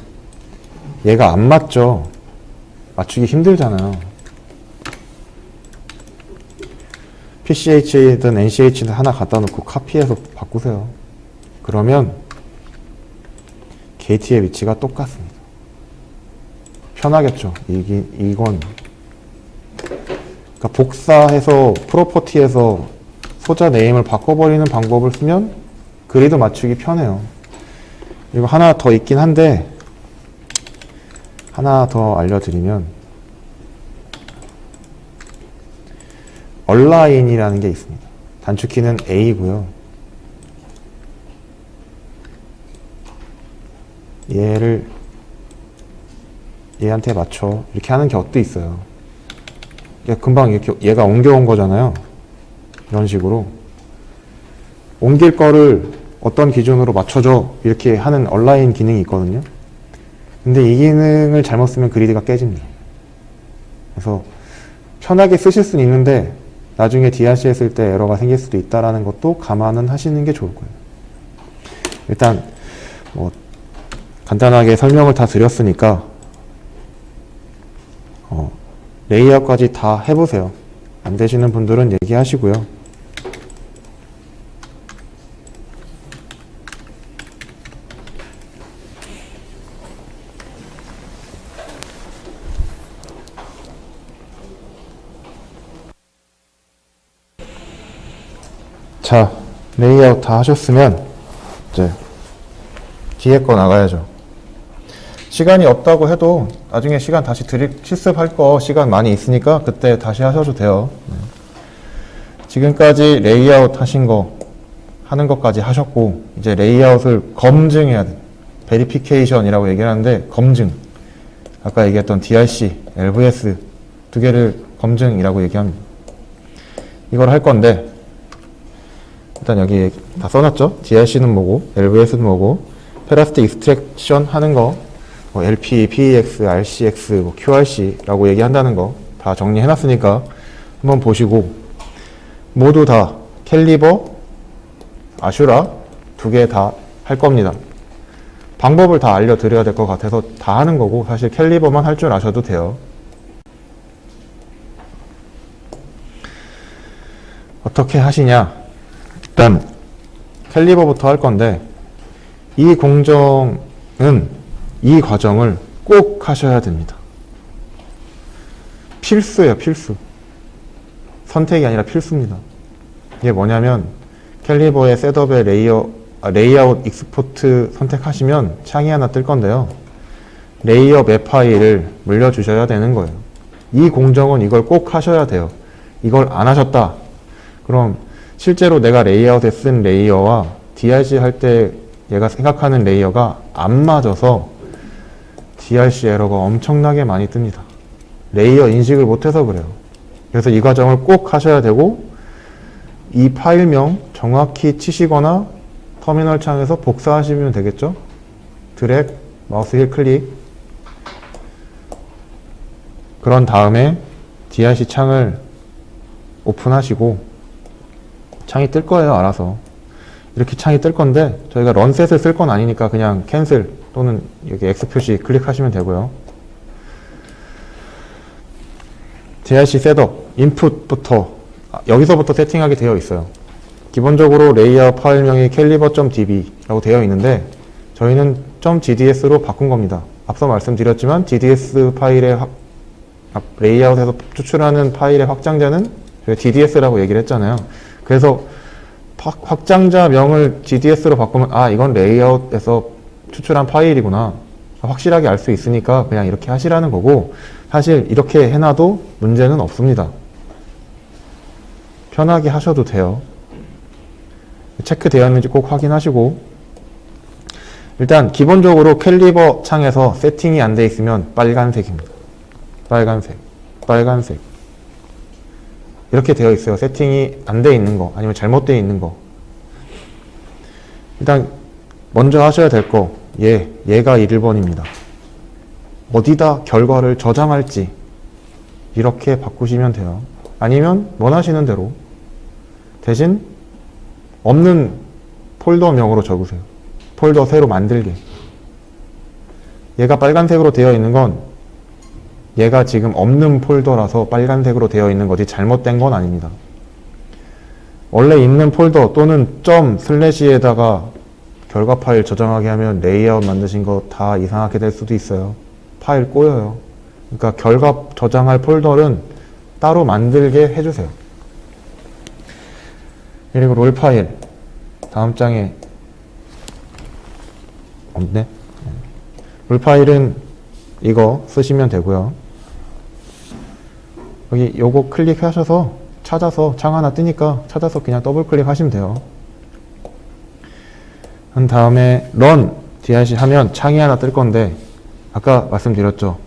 얘가 안 맞죠. 맞추기 힘들잖아요. PCH든 NCH든 하나 갖다 놓고 카피해서 바꾸세요. 그러면 게이트의 위치가 똑같습니다. 편하겠죠. 이건 그러니까 복사해서 프로퍼티에서 소자 네임을 바꿔버리는 방법을 쓰면 그리드 맞추기 편해요. 그리고 하나 더 있긴 한데 하나 더 알려드리면 얼라인이라는 게 있습니다. 단축키는 A고요. 얘한테 맞춰 이렇게 하는 격도 있어요. 금방 이렇게 얘가 옮겨온 거잖아요. 이런 식으로 옮길 거를 어떤 기준으로 맞춰줘 이렇게 하는 얼라인 기능이 있거든요. 근데 이 기능을 잘못 쓰면 그리드가 깨집니다. 그래서 편하게 쓰실 수는 있는데 나중에 DRC 했을 때 에러가 생길 수도 있다는 것도 감안은 하시는 게 좋을 거예요. 일단 뭐 간단하게 설명을 다 드렸으니까 레이아웃까지 다 해보세요. 안 되시는 분들은 얘기하시고요. 자, 레이아웃 다 하셨으면 이제 뒤에 거 나가야죠. 시간이 없다고 해도 나중에 시간 다시 실습할 거 시간 많이 있으니까 그때 다시 하셔도 돼요. 지금까지 레이아웃 하신 거 하는 것까지 하셨고 이제 레이아웃을 검증해야 돼. 베리피케이션이라고 얘기를 하는데 검증. 아까 얘기했던 DRC, LVS 두 개를 검증이라고 얘기합니다. 이걸 할 건데 일단 여기 다 써놨죠? DRC는 뭐고 LVS는 뭐고 페라스틱 익스트랙션 하는 거 뭐 LP, PEX, RCX, 뭐 QRC라고 얘기한다는 거 다 정리해놨으니까 한번 보시고 모두 다 캘리버, 아슈라 두 개 다 할 겁니다. 방법을 다 알려드려야 될 것 같아서 다 하는 거고 사실 캘리버만 할 줄 아셔도 돼요. 어떻게 하시냐? 일단 캘리버부터 할 건데 이 공정은 이 과정을 꼭 하셔야 됩니다. 필수예요, 필수. 선택이 아니라 필수입니다. 이게 뭐냐면 캘리버의 셋업의 레이아웃 익스포트 선택하시면 창이 하나 뜰 건데요. 레이어 맵 파일을 물려주셔야 되는 거예요. 이 공정은 이걸 꼭 하셔야 돼요. 이걸 안 하셨다. 그럼 실제로 내가 레이아웃에 쓴 레이어와 DRC 할 때 얘가 생각하는 레이어가 안 맞아서 DRC 에러가 엄청나게 많이 뜹니다. 레이어 인식을 못해서 그래요. 그래서 이 과정을 꼭 하셔야 되고 이 파일명 정확히 치시거나 터미널 창에서 복사하시면 되겠죠? 드래그, 마우스 힐 클릭. 그런 다음에 DRC 창을 오픈하시고 창이 뜰 거예요, 알아서. 이렇게 창이 뜰 건데 저희가 런셋을 쓸 건 아니니까 그냥 캔슬 또는 여기 X 표시 클릭하시면 되고요. DRC 셋업, 인풋부터 여기서부터 세팅하게 되어 있어요. 기본적으로 레이아웃 파일명이 calibre.db라고 되어 있는데 저희는 .gds로 바꾼 겁니다. 앞서 말씀드렸지만 GDS 파일의 레이아웃에서 추출하는 파일의 확장자는 저희가 DDS라고 얘기를 했잖아요. 그래서 확장자 명을 GDS로 바꾸면 아 이건 레이아웃에서 추출한 파일이구나 확실하게 알 수 있으니까 그냥 이렇게 하시라는 거고 사실 이렇게 해놔도 문제는 없습니다. 편하게 하셔도 돼요. 체크되어 있는지 꼭 확인하시고 일단 기본적으로 캘리버 창에서 세팅이 안 돼 있으면 빨간색입니다. 빨간색, 빨간색 이렇게 되어 있어요. 세팅이 안 돼 있는 거 아니면 잘못되어 있는 거. 일단 먼저 하셔야 될 거 얘가 1번입니다. 어디다 결과를 저장할지 이렇게 바꾸시면 돼요. 아니면 원하시는 대로 대신 없는 폴더명으로 적으세요. 폴더 새로 만들게. 얘가 빨간색으로 되어 있는 건 얘가 지금 없는 폴더라서 빨간색으로 되어 있는 거지 잘못된 건 아닙니다. 원래 있는 폴더 또는 점/에다가 결과 파일 저장하게 하면 레이아웃 만드신 거 다 이상하게 될 수도 있어요. 파일 꼬여요. 그러니까 결과 저장할 폴더는 따로 만들게 해주세요. 그리고 롤 파일 다음 장에 없네. 롤 파일은 이거 쓰시면 되고요. 여기 요거 클릭하셔서 찾아서 창 하나 뜨니까 찾아서 그냥 더블 클릭하시면 돼요. 한 다음에 run drc 하면 창이 하나 뜰 건데 아까 말씀드렸죠.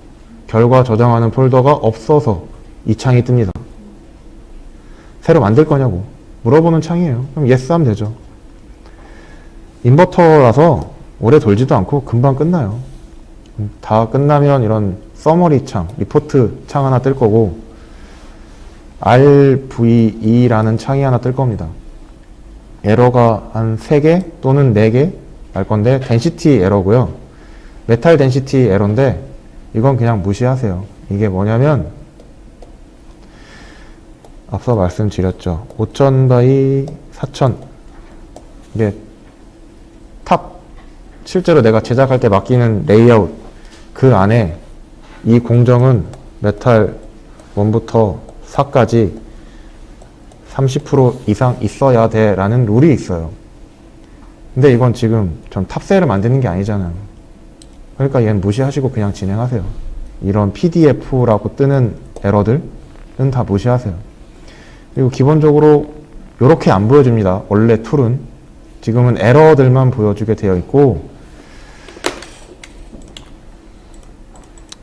결과 저장하는 폴더가 없어서 이 창이 뜹니다. 새로 만들 거냐고 물어보는 창이에요. 그럼 yes 하면 되죠. 인버터라서 오래 돌지도 않고 금방 끝나요. 다 끝나면 이런 서머리 창, 리포트 창 하나 뜰 거고 RVE라는 창이 하나 뜰 겁니다. 에러가 한 3개 또는 4개 날 건데 덴시티 에러고요. 메탈 덴시티 에러인데 이건 그냥 무시하세요. 이게 뭐냐면 앞서 말씀드렸죠. 5000 바이 4000 이게 탑 실제로 내가 제작할 때 맡기는 레이아웃 그 안에 이 공정은 메탈 1부터 4까지 30% 이상 있어야 돼 라는 룰이 있어요. 근데 이건 지금 전 탑셀을 만드는 게 아니잖아요. 그러니까 얘는 무시하시고 그냥 진행하세요. 이런 PDF라고 뜨는 에러들은 다 무시하세요. 그리고 기본적으로 이렇게 안 보여줍니다. 원래 툴은 지금은 에러들만 보여주게 되어 있고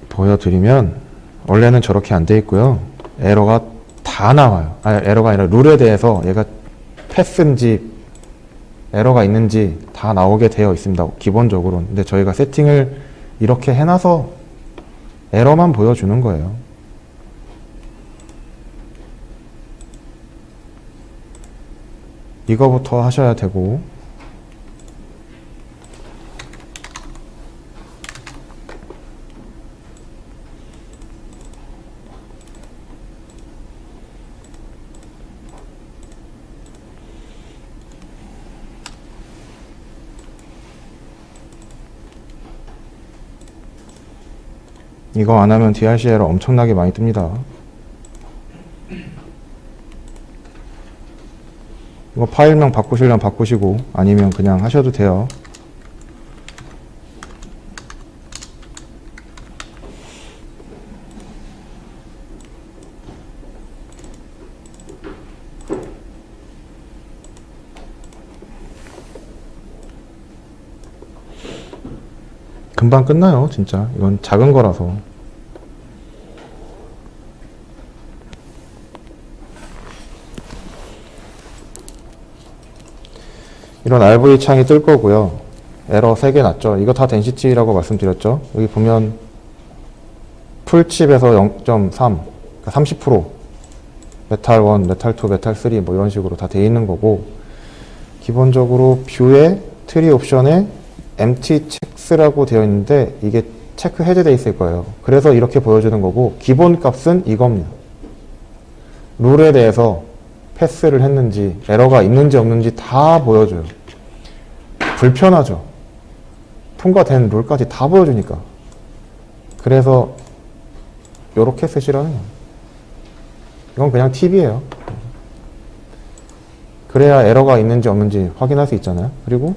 보여드리면 원래는 저렇게 안 돼 있고요. 에러가 다 나와요. 아니, 에러가 아니라 룰에 대해서 얘가 패스인지 에러가 있는지 다 나오게 되어 있습니다. 기본적으로는. 근데 저희가 세팅을 이렇게 해놔서 에러만 보여주는 거예요. 이거부터 하셔야 되고 이거 안 하면 DRC 에러 엄청나게 많이 뜹니다. 이거 파일명 바꾸시려면 바꾸시고 아니면 그냥 하셔도 돼요. 금방 끝나요, 진짜. 이건 작은 거라서. 이런 RV 창이 뜰 거고요. 에러 3개 났죠. 이거 다 덴시티라고 말씀드렸죠. 여기 보면 풀칩에서 0.3, 그러니까 30%, 메탈 1, 메탈 2, 메탈 3 뭐 이런 식으로 다 돼 있는 거고 기본적으로 뷰에 트리 옵션에 empty checks라고 되어 있는데 이게 체크 해제되어 있을 거예요. 그래서 이렇게 보여주는 거고 기본 값은 이겁니다. 룰에 대해서 패스를 했는지 에러가 있는지 없는지 다 보여줘요. 불편하죠. 통과된 룰까지 다 보여주니까. 그래서 요렇게 쓰시라는 거예요. 이건 그냥 팁이에요. 그래야 에러가 있는지 없는지 확인할 수 있잖아요. 그리고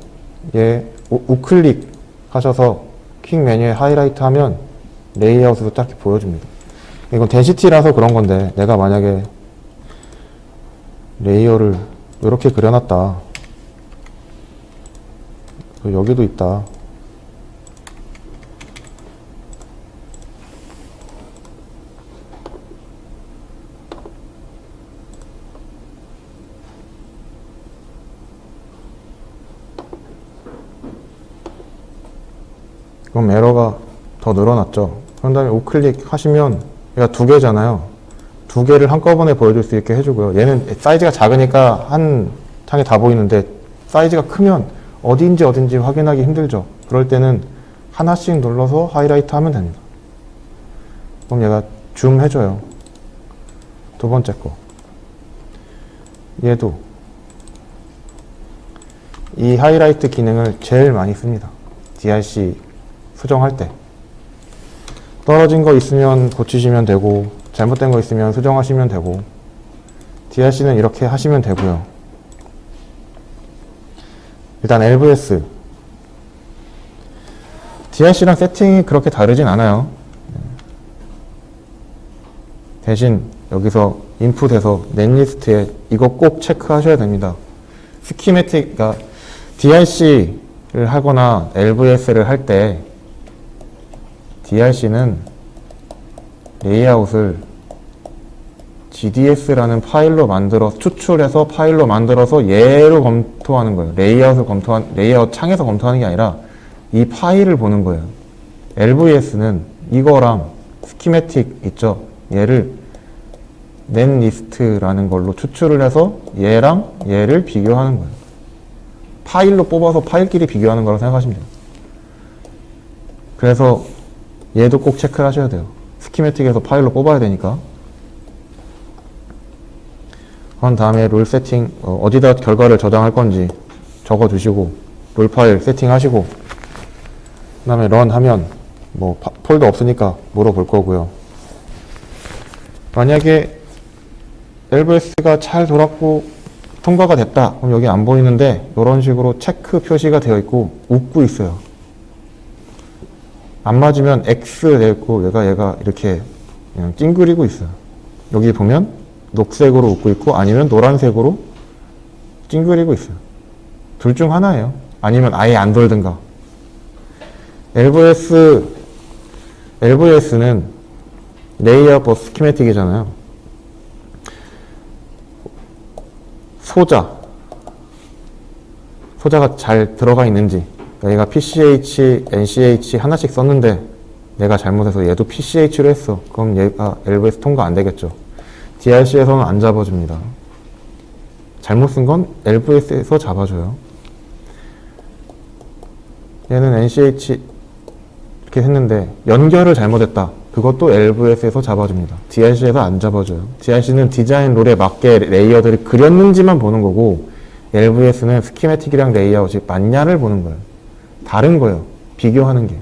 얘 우클릭 하셔서 퀵 메뉴에 하이라이트 하면 레이아웃으로 딱 보여줍니다. 이건 덴시티라서 그런 건데 내가 만약에 레이어를 이렇게 그려놨다. 여기도 있다. 그럼 에러가 더 늘어났죠. 그런 다음에 우클릭 하시면 얘가 2개잖아요. 2개를 한꺼번에 보여줄 수 있게 해주고요. 얘는 사이즈가 작으니까 한 창에 다 보이는데 사이즈가 크면 어딘지 확인하기 힘들죠. 그럴 때는 하나씩 눌러서 하이라이트 하면 됩니다. 그럼 얘가 줌 해줘요. 2번째 거. 얘도 이 하이라이트 기능을 제일 많이 씁니다. DRC 수정할 때. 떨어진 거 있으면 고치시면 되고 잘못된 거 있으면 수정하시면 되고 DRC는 이렇게 하시면 되고요. 일단 LVS DRC랑 세팅이 그렇게 다르진 않아요. 대신 여기서 인풋에서 넷리스트에 이거 꼭 체크하셔야 됩니다. 스키매틱, 그러니까 DRC를 하거나 LVS를 할 때 DRC는 레이아웃을 GDS라는 파일로 추출해서 파일로 만들어서 얘로 검토하는 거예요. 레이아웃 창에서 검토하는 게 아니라 이 파일을 보는 거예요. LVS는 이거랑 스키매틱 있죠? 얘를 넷리스트라는 걸로 추출을 해서 얘랑 얘를 비교하는 거예요. 파일로 뽑아서 파일끼리 비교하는 거라고 생각하시면 돼요. 그래서 얘도 꼭 체크를 하셔야 돼요. 스키매틱에서 파일로 뽑아야 되니까. 그런 다음에 롤 세팅, 어디다 결과를 저장할 건지 적어 두시고, 롤 파일 세팅하시고, 그 다음에 런 하면 뭐 폴더 없으니까 물어볼 거고요. 만약에 LVS가 잘 돌았고 통과가 됐다. 그럼 여기 안 보이는데 이런 식으로 체크 표시가 되어 있고 웃고 있어요. 안 맞으면 X 되어 있고 얘가 이렇게 그냥 찡그리고 있어요. 여기 보면 녹색으로 웃고 있고 아니면 노란색으로 찡그리고 있어요. 둘 중 하나예요. 아니면 아예 안 돌든가. LVS는 레이아웃 버스 스키매틱이잖아요. 소자가 잘 들어가 있는지, 그러니까 얘가 PCH, NCH 하나씩 썼는데 내가 잘못해서 얘도 PCH로 했어. 그럼 얘가 LVS 통과 안 되겠죠. DRC에서는 안 잡아줍니다. 잘못 쓴 건 LVS에서 잡아줘요. 얘는 NCH 이렇게 했는데 연결을 잘못했다. 그것도 LVS에서 잡아줍니다. DRC에서 안 잡아줘요. DRC는 디자인 룰에 맞게 레이어들을 그렸는지만 보는 거고 LVS는 스키매틱이랑 레이아웃이 맞냐를 보는 거예요. 다른 거예요. 비교하는 게.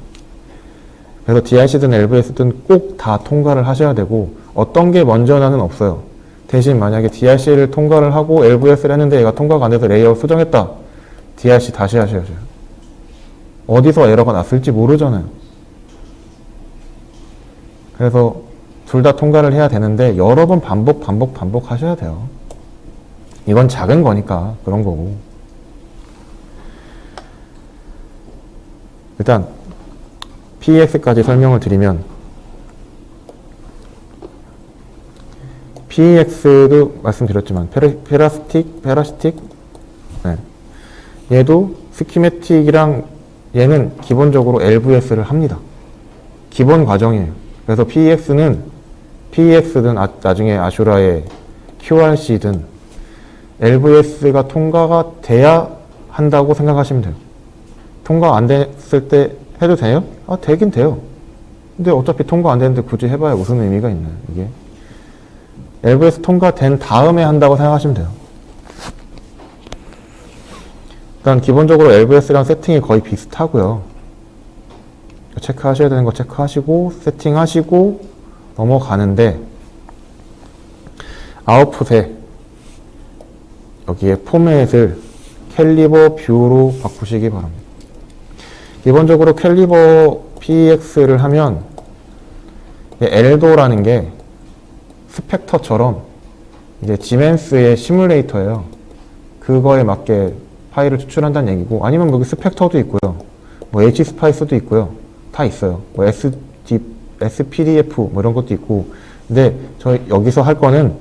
그래서 DRC든 LVS든 꼭 다 통과를 하셔야 되고 어떤 게 먼저 나는 없어요. 대신 만약에 DRC를 통과를 하고 LVS를 했는데 얘가 통과가 안 돼서 레이아웃 수정했다. DRC 다시 하셔야죠. 어디서 에러가 났을지 모르잖아요. 그래서 둘 다 통과를 해야 되는데 여러 번 반복 하셔야 돼요. 이건 작은 거니까 그런 거고. 일단 PEX까지 설명을 드리면 PEX도 말씀드렸지만 페라시틱 네. 얘도 스키매틱이랑 얘는 기본적으로 LVS를 합니다. 기본 과정이에요. 그래서 PEX든 나중에 아슈라의 QRC든 LVS가 통과가 돼야 한다고 생각하시면 돼요. 통과 안 됐을 때 해도 돼요? 되긴 돼요. 근데 어차피 통과 안 되는데 굳이 해봐야 무슨 의미가 있나요, 이게? LVS 통과된 다음에 한다고 생각하시면 돼요. 일단 기본적으로 LVS랑 세팅이 거의 비슷하고요. 체크하셔야 되는 거 체크하시고 세팅하시고 넘어가는데 아웃풋에 여기에 포맷을 캘리버 뷰로 바꾸시기 바랍니다. 기본적으로 캘리버 PEX를 하면 엘도라는 게 스펙터처럼 이제 지멘스의 시뮬레이터예요. 그거에 맞게 파일을 추출한다는 얘기고, 아니면 여기 스펙터도 있고요, 뭐 HSpice도 있고요, 다 있어요. 뭐 SPDF 뭐 이런 것도 있고. 근데 저 여기서 할 거는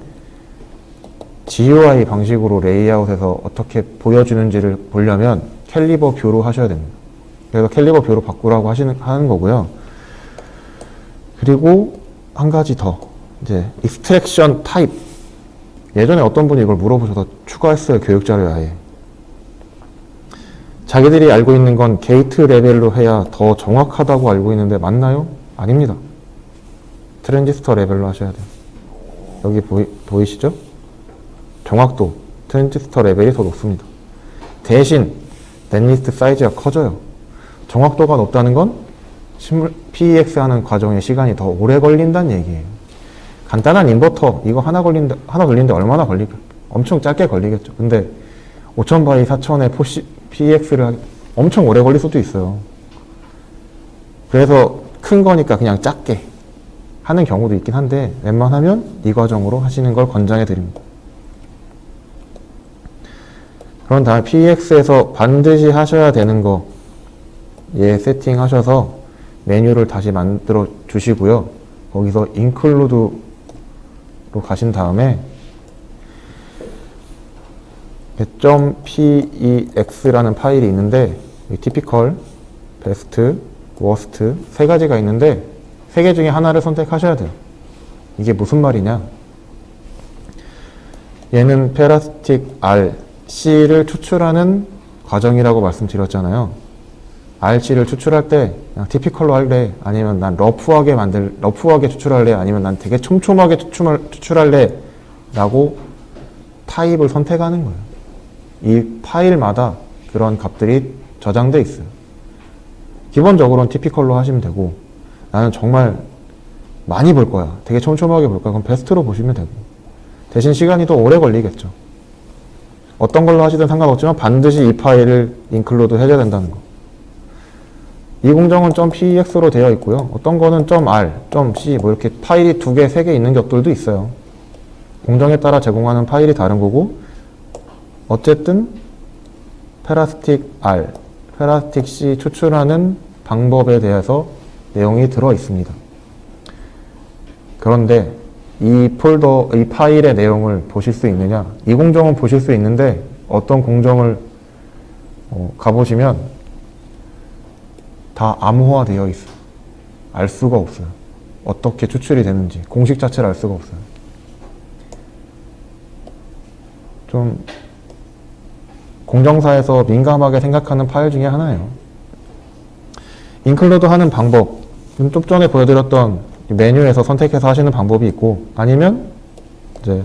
GUI 방식으로 레이아웃에서 어떻게 보여주는지를 보려면 캘리버 뷰로 하셔야 됩니다. 그래서 캘리버 뷰로 바꾸라고 하는 거고요. 그리고 한 가지 더, 이제 익스트랙션 타입. 예전에 어떤 분이 이걸 물어보셔서 추가했어요, 교육자료에 아예. 자기들이 알고 있는 건 게이트 레벨로 해야 더 정확하다고 알고 있는데 맞나요? 아닙니다. 트랜지스터 레벨로 하셔야 돼요. 여기 보이시죠? 정확도, 트랜지스터 레벨이 더 높습니다. 대신 넷리스트 사이즈가 커져요. 정확도가 높다는 건 PEX 하는 과정에 시간이 더 오래 걸린다는 얘기예요. 간단한 인버터 이거 하나 돌리는데 얼마나 걸릴까? 엄청 짧게 걸리겠죠. 근데 5000바이 4000의 PEX를 엄청 오래 걸릴 수도 있어요. 그래서 큰 거니까 그냥 작게 하는 경우도 있긴 한데 웬만하면 이 과정으로 하시는 걸 권장해 드립니다. 그런 다음에 PEX에서 반드시 하셔야 되는 거 세팅하셔서 메뉴를 다시 만들어 주시고요. 거기서 include로 가신 다음에 .pex라는 파일이 있는데 typical, best, worst 세 가지가 있는데 세 개 중에 하나를 선택하셔야 돼요. 이게 무슨 말이냐? 얘는 페라스틱 R, C를 추출하는 과정이라고 말씀드렸잖아요. RC를 추출할 때 그냥 티피컬로 할래? 아니면 난 러프하게 추출할래? 아니면 난 되게 촘촘하게 추출할래? 라고 타입을 선택하는 거예요. 이 파일마다 그런 값들이 저장돼 있어요. 기본적으로는 티피컬로 하시면 되고, 나는 정말 많이 볼 거야, 되게 촘촘하게 볼 거야, 그럼 베스트로 보시면 되고, 대신 시간이 더 오래 걸리겠죠. 어떤 걸로 하시든 상관없지만 반드시 이 파일을 인클루드 해줘야 된다는 거. 이 공정은 .pex로 되어 있고요. 어떤 거는 .r, .c 뭐 이렇게 파일이 2개, 3개 있는 격들도 있어요. 공정에 따라 제공하는 파일이 다른 거고, 어쨌든 페라스틱 R, 페라스틱 C 추출하는 방법에 대해서 내용이 들어 있습니다. 그런데 이 파일의 내용을 보실 수 있느냐? 이 공정은 보실 수 있는데 어떤 공정을 가보시면 다 암호화되어 있어요. 알 수가 없어요. 어떻게 추출이 되는지 공식 자체를 알 수가 없어요. 좀 공정사에서 민감하게 생각하는 파일 중에 하나예요. 인클루드 하는 방법, 좀 전에 보여드렸던 메뉴에서 선택해서 하시는 방법이 있고, 아니면 이제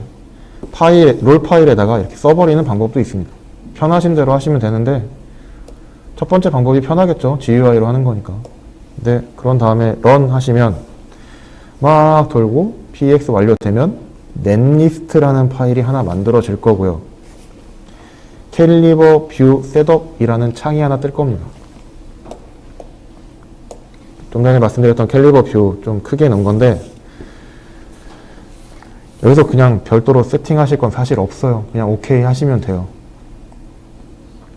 롤 파일에다가 이렇게 써버리는 방법도 있습니다. 편하신 대로 하시면 되는데, 첫 번째 방법이 편하겠죠. GUI로 하는 거니까. 근데 그런 다음에 run 하시면 막 돌고 PEX 완료되면 netlist라는 파일이 하나 만들어질 거고요. 캘리버 뷰 셋업이라는 창이 하나 뜰 겁니다. 좀 전에 말씀드렸던 캘리버 뷰 좀 크게 넣은 건데, 여기서 그냥 별도로 세팅하실 건 사실 없어요. 그냥 OK 하시면 돼요.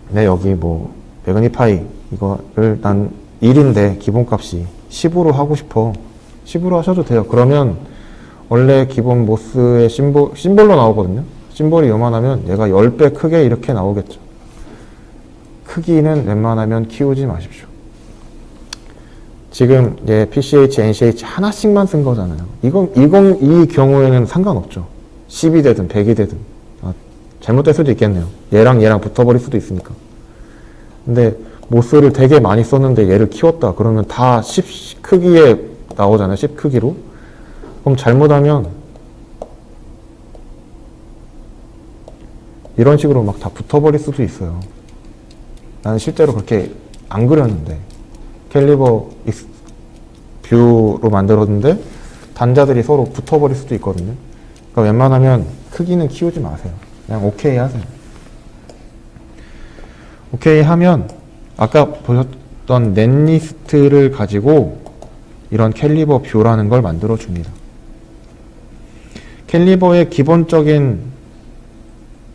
네, 여기 뭐 매그니파이 이거를 난 1인데 기본값이 10으로 하고 싶어. 10으로 하셔도 돼요. 그러면 원래 기본 모스의 심볼로 나오거든요. 심볼이 요만하면 얘가 10배 크게 이렇게 나오겠죠. 크기는 웬만하면 키우지 마십시오. 지금 PCH, NCH 하나씩만 쓴 거잖아요. 이 경우에는 상관없죠. 10이 되든 100이 되든. 잘못될 수도 있겠네요. 얘랑 붙어버릴 수도 있으니까. 근데 모스를 되게 많이 썼는데 얘를 키웠다 그러면 다 10 크기에 나오잖아요. 10 크기로. 그럼 잘못하면 이런 식으로 막 다 붙어버릴 수도 있어요. 나는 실제로 그렇게 안 그렸는데 캘리버 뷰로 만들었는데 단자들이 서로 붙어버릴 수도 있거든요. 그러니까 웬만하면 크기는 키우지 마세요. 그냥 OK 하세요. OK 하면 아까 보셨던 넷리스트를 가지고 이런 캘리버 뷰라는 걸 만들어 줍니다. 캘리버의 기본적인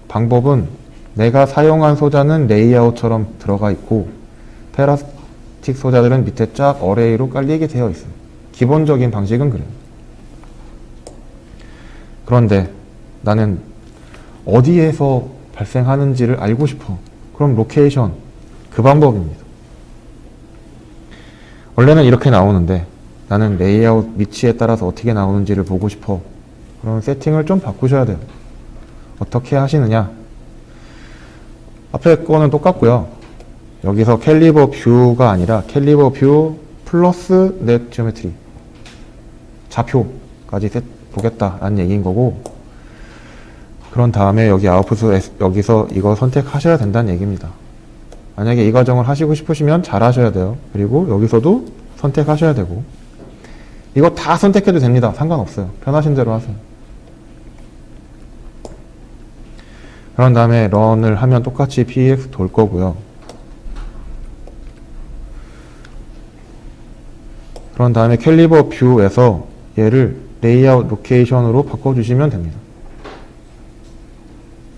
방법은 내가 사용한 소자는 레이아웃처럼 들어가 있고 페라스틱 소자들은 밑에 쫙 어레이로 깔리게 되어 있어요. 기본적인 방식은 그래요. 그런데 나는 어디에서 발생하는지를 알고 싶어. 그럼 로케이션, 그 방법입니다. 원래는 이렇게 나오는데 나는 레이아웃 위치에 따라서 어떻게 나오는지를 보고 싶어. 그럼 세팅을 좀 바꾸셔야 돼요. 어떻게 하시느냐? 앞에 거는 똑같고요. 여기서 캘리버 뷰가 아니라 캘리버 뷰 플러스 넷 지오메트리 좌표까지 보겠다라는 얘기인 거고, 그런 다음에 여기 여기서 이거 선택하셔야 된다는 얘기입니다. 만약에 이 과정을 하시고 싶으시면 잘 하셔야 돼요. 그리고 여기서도 선택하셔야 되고, 이거 다 선택해도 됩니다. 상관없어요. 편하신 대로 하세요. 그런 다음에 런을 하면 똑같이 PEX 돌 거고요. 그런 다음에 캘리버 뷰에서 얘를 레이아웃 로케이션으로 바꿔주시면 됩니다.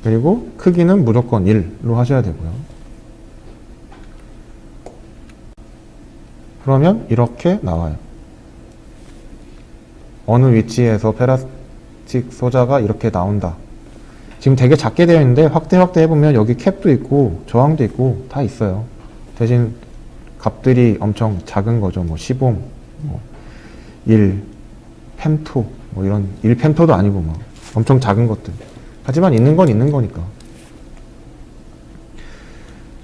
그리고 크기는 무조건 1로 하셔야 되고요. 그러면 이렇게 나와요. 어느 위치에서 페라스틱 소자가 이렇게 나온다. 지금 되게 작게 되어 있는데 확대 해보면 여기 캡도 있고 저항도 있고 다 있어요. 대신 값들이 엄청 작은 거죠. 뭐 10옴, 뭐 1 펜토, 뭐 이런 1 펜토도 아니고 막 엄청 작은 것들. 하지만 있는 건 있는 거니까.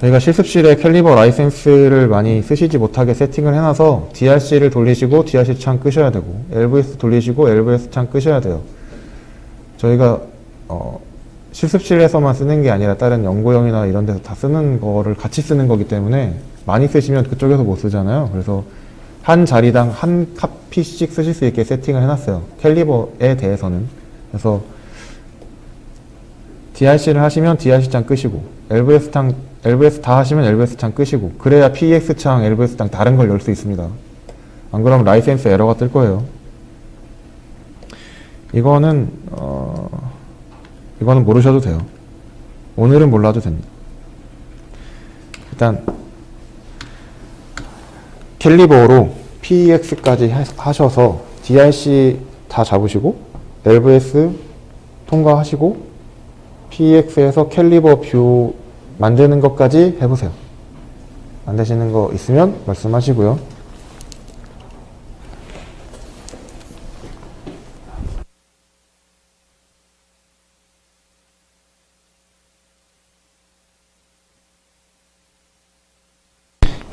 저희가 실습실에 캘리버 라이센스를 많이 쓰시지 못하게 세팅을 해놔서 DRC를 돌리시고 DRC 창 끄셔야 되고 LVS 돌리시고 LVS 창 끄셔야 돼요. 저희가 실습실에서만 쓰는 게 아니라 다른 연구용이나 이런 데서 다 쓰는 거를 같이 쓰는 거기 때문에 많이 쓰시면 그쪽에서 못 쓰잖아요. 그래서 한 자리당 한 카피씩 쓰실 수 있게 세팅을 해놨어요. 캘리버에 대해서는. 그래서 DRC를 하시면 DRC 창 끄시고 LVS 다 하시면 LVS 창 끄시고 그래야 PEX 창, LVS 창 다른 걸 열 수 있습니다. 안 그러면 라이센스 에러가 뜰 거예요. 이거는 모르셔도 돼요. 오늘은 몰라도 됩니다. 일단 캘리버로 PEX까지 하셔서 DRC 다 잡으시고 LVS 통과하시고 PEX에서 캘리버 뷰 만드는 것까지 해보세요. 안 되시는 거 있으면 말씀하시고요.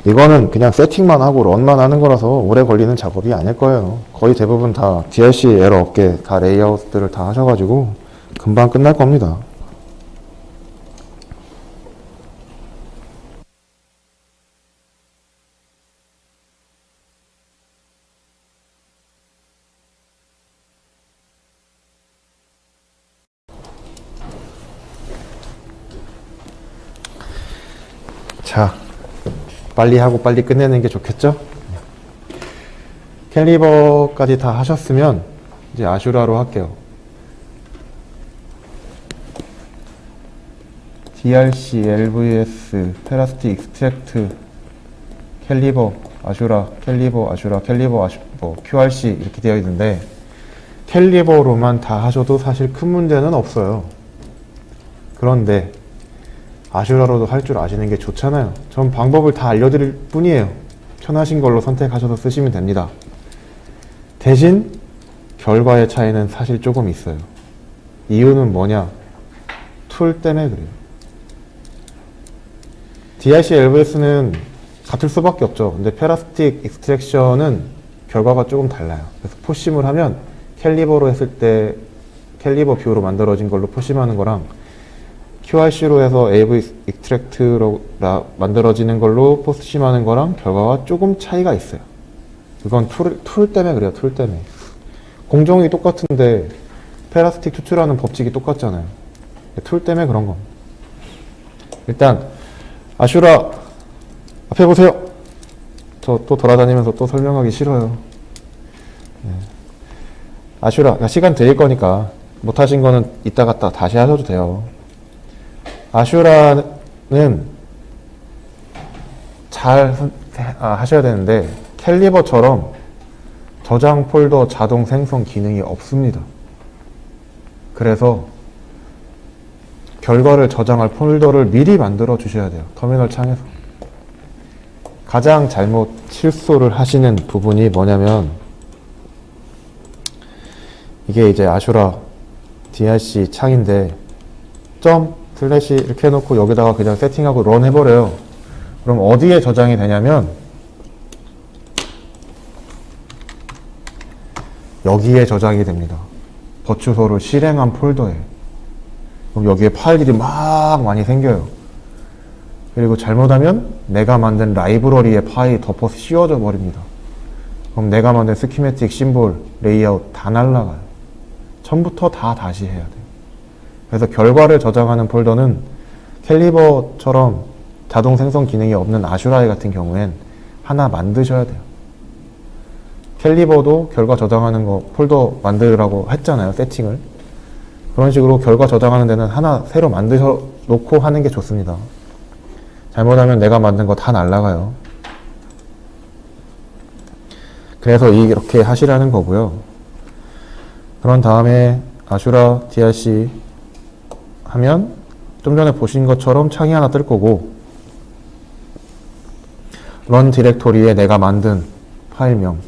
이거는 그냥 세팅만 하고 런만 하는 거라서 오래 걸리는 작업이 아닐 거예요. 거의 대부분 다 DRC 에러 없게 다 레이아웃들을 다 하셔가지고 금방 끝날 겁니다. 자, 빨리 하고 빨리 끝내는 게 좋겠죠? 캘리버까지 다 하셨으면 이제 아슈라로 할게요. DRC, LVS, 페라스틱 익스트랙트, 캘리버, 아슈라, 캘리버, 아슈라, 캘리버, QRC 이렇게 되어 있는데 캘리버로만 다 하셔도 사실 큰 문제는 없어요. 그런데 아슈라로도 할 줄 아시는 게 좋잖아요. 전 방법을 다 알려드릴 뿐이에요. 편하신 걸로 선택하셔서 쓰시면 됩니다. 대신 결과의 차이는 사실 조금 있어요. 이유는 뭐냐? 툴 때문에 그래요. DRC LVS는 같을 수밖에 없죠. 근데 페라스틱 익스트랙션은 결과가 조금 달라요. 그래서 포심을 하면 캘리버로 했을 때 캘리버 뷰로 만들어진 걸로 포심하는 거랑 QRC로 해서 AV 익스트랙트로 만들어지는 걸로 포심하는 거랑 결과가 조금 차이가 있어요. 그건 툴 때문에 그래요. 툴 때문에. 공정이 똑같은데 페라스틱 추출하는 법칙이 똑같잖아요. 툴 때문에 그런 겁니다. 일단 아슈라 앞에 보세요. 저 또 돌아다니면서 또 설명하기 싫어요. 네. 아슈라 시간 드릴 거니까 못하신 거는 이따 갔다 다시 하셔도 돼요. 아슈라는 잘 하셔야 되는데 캘리버처럼 저장 폴더 자동 생성 기능이 없습니다. 그래서 결과를 저장할 폴더를 미리 만들어 주셔야 돼요. 터미널 창에서. 가장 실수를 하시는 부분이 뭐냐면 이게 이제 아슈라 DRC 창인데 점 슬래시 이렇게 해놓고 여기다가 그냥 세팅하고 런 해버려요. 그럼 어디에 저장이 되냐면 여기에 저장이 됩니다. 버추소를 실행한 폴더에. 그럼 여기에 파일들이 막 많이 생겨요. 그리고 잘못하면 내가 만든 라이브러리에 파일이 덮어서 씌워져 버립니다. 그럼 내가 만든 스키매틱, 심볼, 레이아웃 다 날라가요. 처음부터 다 다시 해야 돼요. 그래서 결과를 저장하는 폴더는 캘리버처럼 자동 생성 기능이 없는 아슈라이 같은 경우엔 하나 만드셔야 돼요. 캘리버도 결과 저장하는 거 폴더 만들라고 했잖아요. 세팅을. 그런 식으로 결과 저장하는 데는 하나 새로 만들어 놓고 하는 게 좋습니다. 잘못하면 내가 만든 거 다 날라가요. 그래서 이렇게 하시라는 거고요. 그런 다음에 아슈라 drc 하면 좀 전에 보신 것처럼 창이 하나 뜰 거고, run 디렉토리에 내가 만든 파일명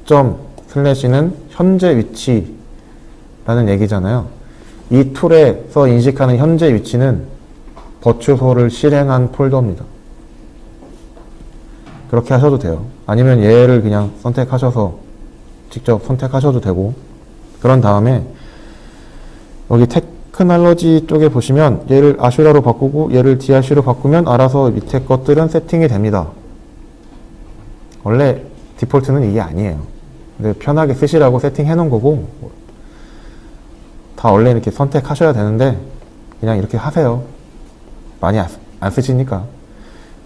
//는 현재 위치라는 얘기잖아요. 이 툴에서 인식하는 현재 위치는 버추소를 실행한 폴더입니다. 그렇게 하셔도 돼요. 아니면 얘를 그냥 선택하셔서 직접 선택하셔도 되고, 그런 다음에 여기 테크놀로지 쪽에 보시면 얘를 아슈라로 바꾸고 얘를 drc로 바꾸면 알아서 밑에 것들은 세팅이 됩니다. 원래 디폴트는 이게 아니에요. 근데 편하게 쓰시라고 세팅해 놓은 거고, 다 원래 이렇게 선택하셔야 되는데 그냥 이렇게 하세요. 많이 안 쓰시니까.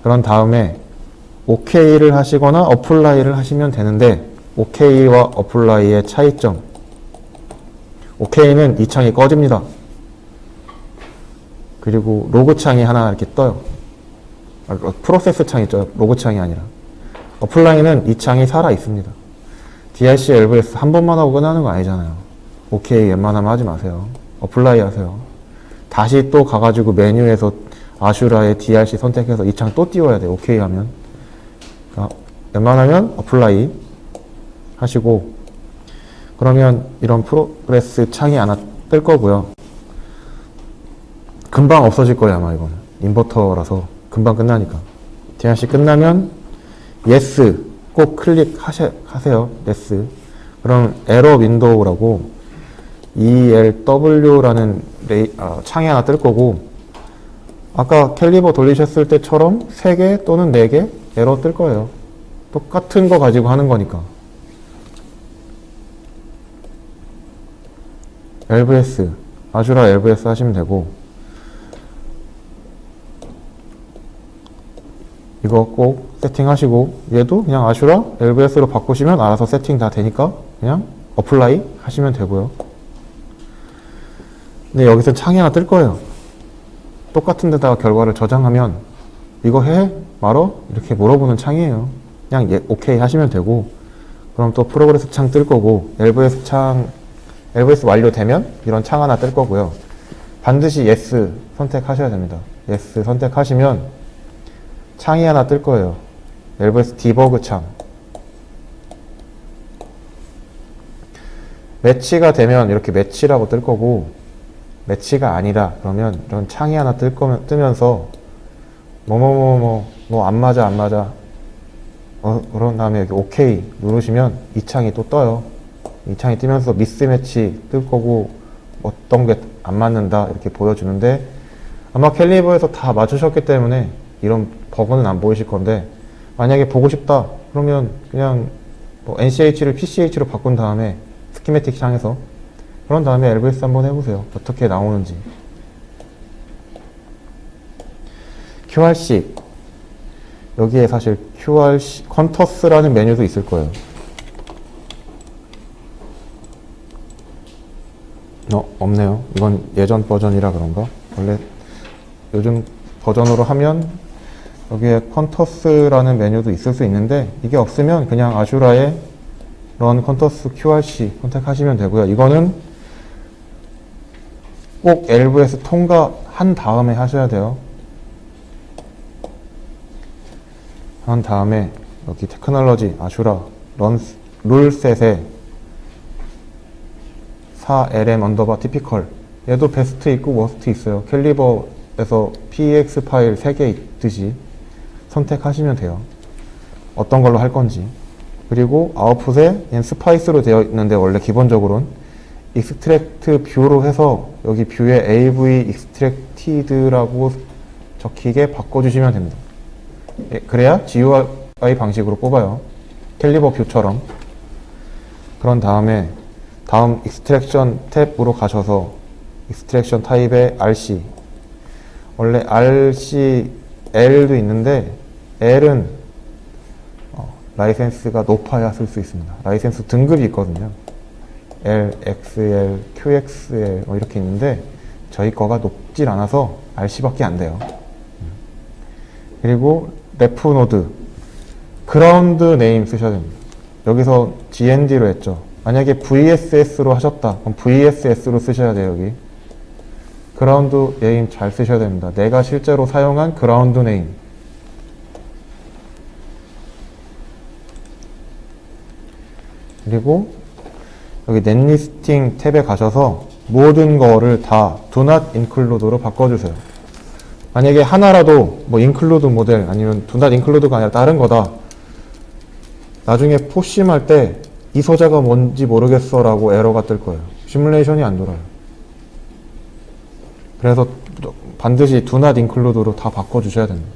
그런 다음에 OK를 하시거나 어플라이를 하시면 되는데, OK와 어플라이의 차이점. OK는 이 창이 꺼집니다. 그리고 로그 창이 하나 이렇게 떠요. 프로세스 창 있죠. 로그 창이 아니라. 어플라이는 이 창이 살아 있습니다. drc, LVS 한 번만 하고 끝나는 거 아니잖아요. OK 웬만하면 하지 마세요. 어플라이 하세요. 다시 또 가가지고 메뉴에서 아슈라의 drc 선택해서 이 창 또 띄워야 돼요. OK 하면. 그러니까 웬만하면 어플라이 하시고, 그러면 이런 프로그레스 창이 하나 뜰 거고요. 금방 없어질 거예요, 아마 이거는. 인버터라서 금방 끝나니까. drc 끝나면 yes 꼭 클릭하세요. yes. 그럼 에러 윈도우라고 ELW라는 창이 하나 뜰 거고, 아까 캘리버 돌리셨을 때처럼 3개 또는 4개 에러 뜰 거예요. 똑같은 거 가지고 하는 거니까. LVS, 아슈라 LVS 하시면 되고, 이거 꼭 세팅하시고, 얘도 그냥 아슈라 LVS로 바꾸시면 알아서 세팅 다 되니까 그냥 어플라이 하시면 되고요. 근데 여기서 창이 하나 뜰 거예요. 똑같은 데다가 결과를 저장하면 이거 해? 말어? 이렇게 물어보는 창이에요. 그냥 오케이 하시면 되고, 그럼 또 프로그레스 창 뜰 거고, LVS 완료되면 이런 창 하나 뜰 거고요. 반드시 yes 선택하셔야 됩니다. yes 선택하시면 창이 하나 뜰 거예요. LVS 디버그 창. 매치가 되면 이렇게 매치라고 뜰 거고, 매치가 아니라 그러면 이런 창이 하나 뜨면서 뭐 안 맞아 그런 다음에 여기 OK 누르시면 이 창이 또 떠요. 이 창이 뜨면서 미스매치 뜰 거고, 어떤 게 안 맞는다 이렇게 보여주는데, 아마 캘리버에서 다 맞추셨기 때문에 이런 버그는 안 보이실 건데, 만약에 보고 싶다 그러면 그냥 뭐 NCH를 PCH로 바꾼 다음에 스키매틱 창에서, 그런 다음에 LVS 한번 해보세요. 어떻게 나오는지. QRC, 여기에 사실 QRC 컨터스라는 메뉴도 있을 거예요. 없네요. 이건 예전 버전이라 그런가? 원래 요즘 버전으로 하면 여기에 컨터스라는 메뉴도 있을 수 있는데, 이게 없으면 그냥 아슈라에 run 컨터스 QRC 선택하시면 되고요. 이거는 꼭 LVS 통과한 다음에 하셔야 돼요. 한 다음에 여기 테크놀로지 아슈라 룰셋에 4lm typical, 얘도 베스트 있고 워스트 있어요. 캘리버에서 PEX 파일 3개 있듯이 선택하시면 돼요. 어떤 걸로 할 건지. 그리고 아웃풋에 얘는 스파이스로 되어 있는데, 원래 기본적으로는 extract 뷰로 해서 여기 뷰에 AV extracted라고 적히게 바꿔주시면 됩니다. 그래야 GUI 방식으로 뽑아요. 캘리버 뷰처럼. 그런 다음에 다음 extraction 탭으로 가셔서 extraction 타입의 RC, 원래 RC L도 있는데 L은 라이센스가 높아야 쓸 수 있습니다. 라이센스 등급이 있거든요. L, XL, QXL 이렇게 있는데 저희 거가 높질 않아서 RC밖에 안 돼요. 그리고 레프 노드 그라운드 네임 쓰셔야 됩니다. 여기서 GND로 했죠. 만약에 VSS로 하셨다. 그럼 VSS로 쓰셔야 돼요. 여기 그라운드 네임 잘 쓰셔야 됩니다. 내가 실제로 사용한 그라운드 네임. 그리고 여기 넷리스팅 탭에 가셔서 모든 거를 다 do not include로 바꿔주세요. 만약에 하나라도 뭐 include 모델 아니면 do not include가 아니라 다른 거다. 나중에 포심할 때 이 소재가 뭔지 모르겠어 라고 에러가 뜰 거예요. 시뮬레이션이 안 돌아요. 그래서 반드시 do not include로 다 바꿔주셔야 됩니다.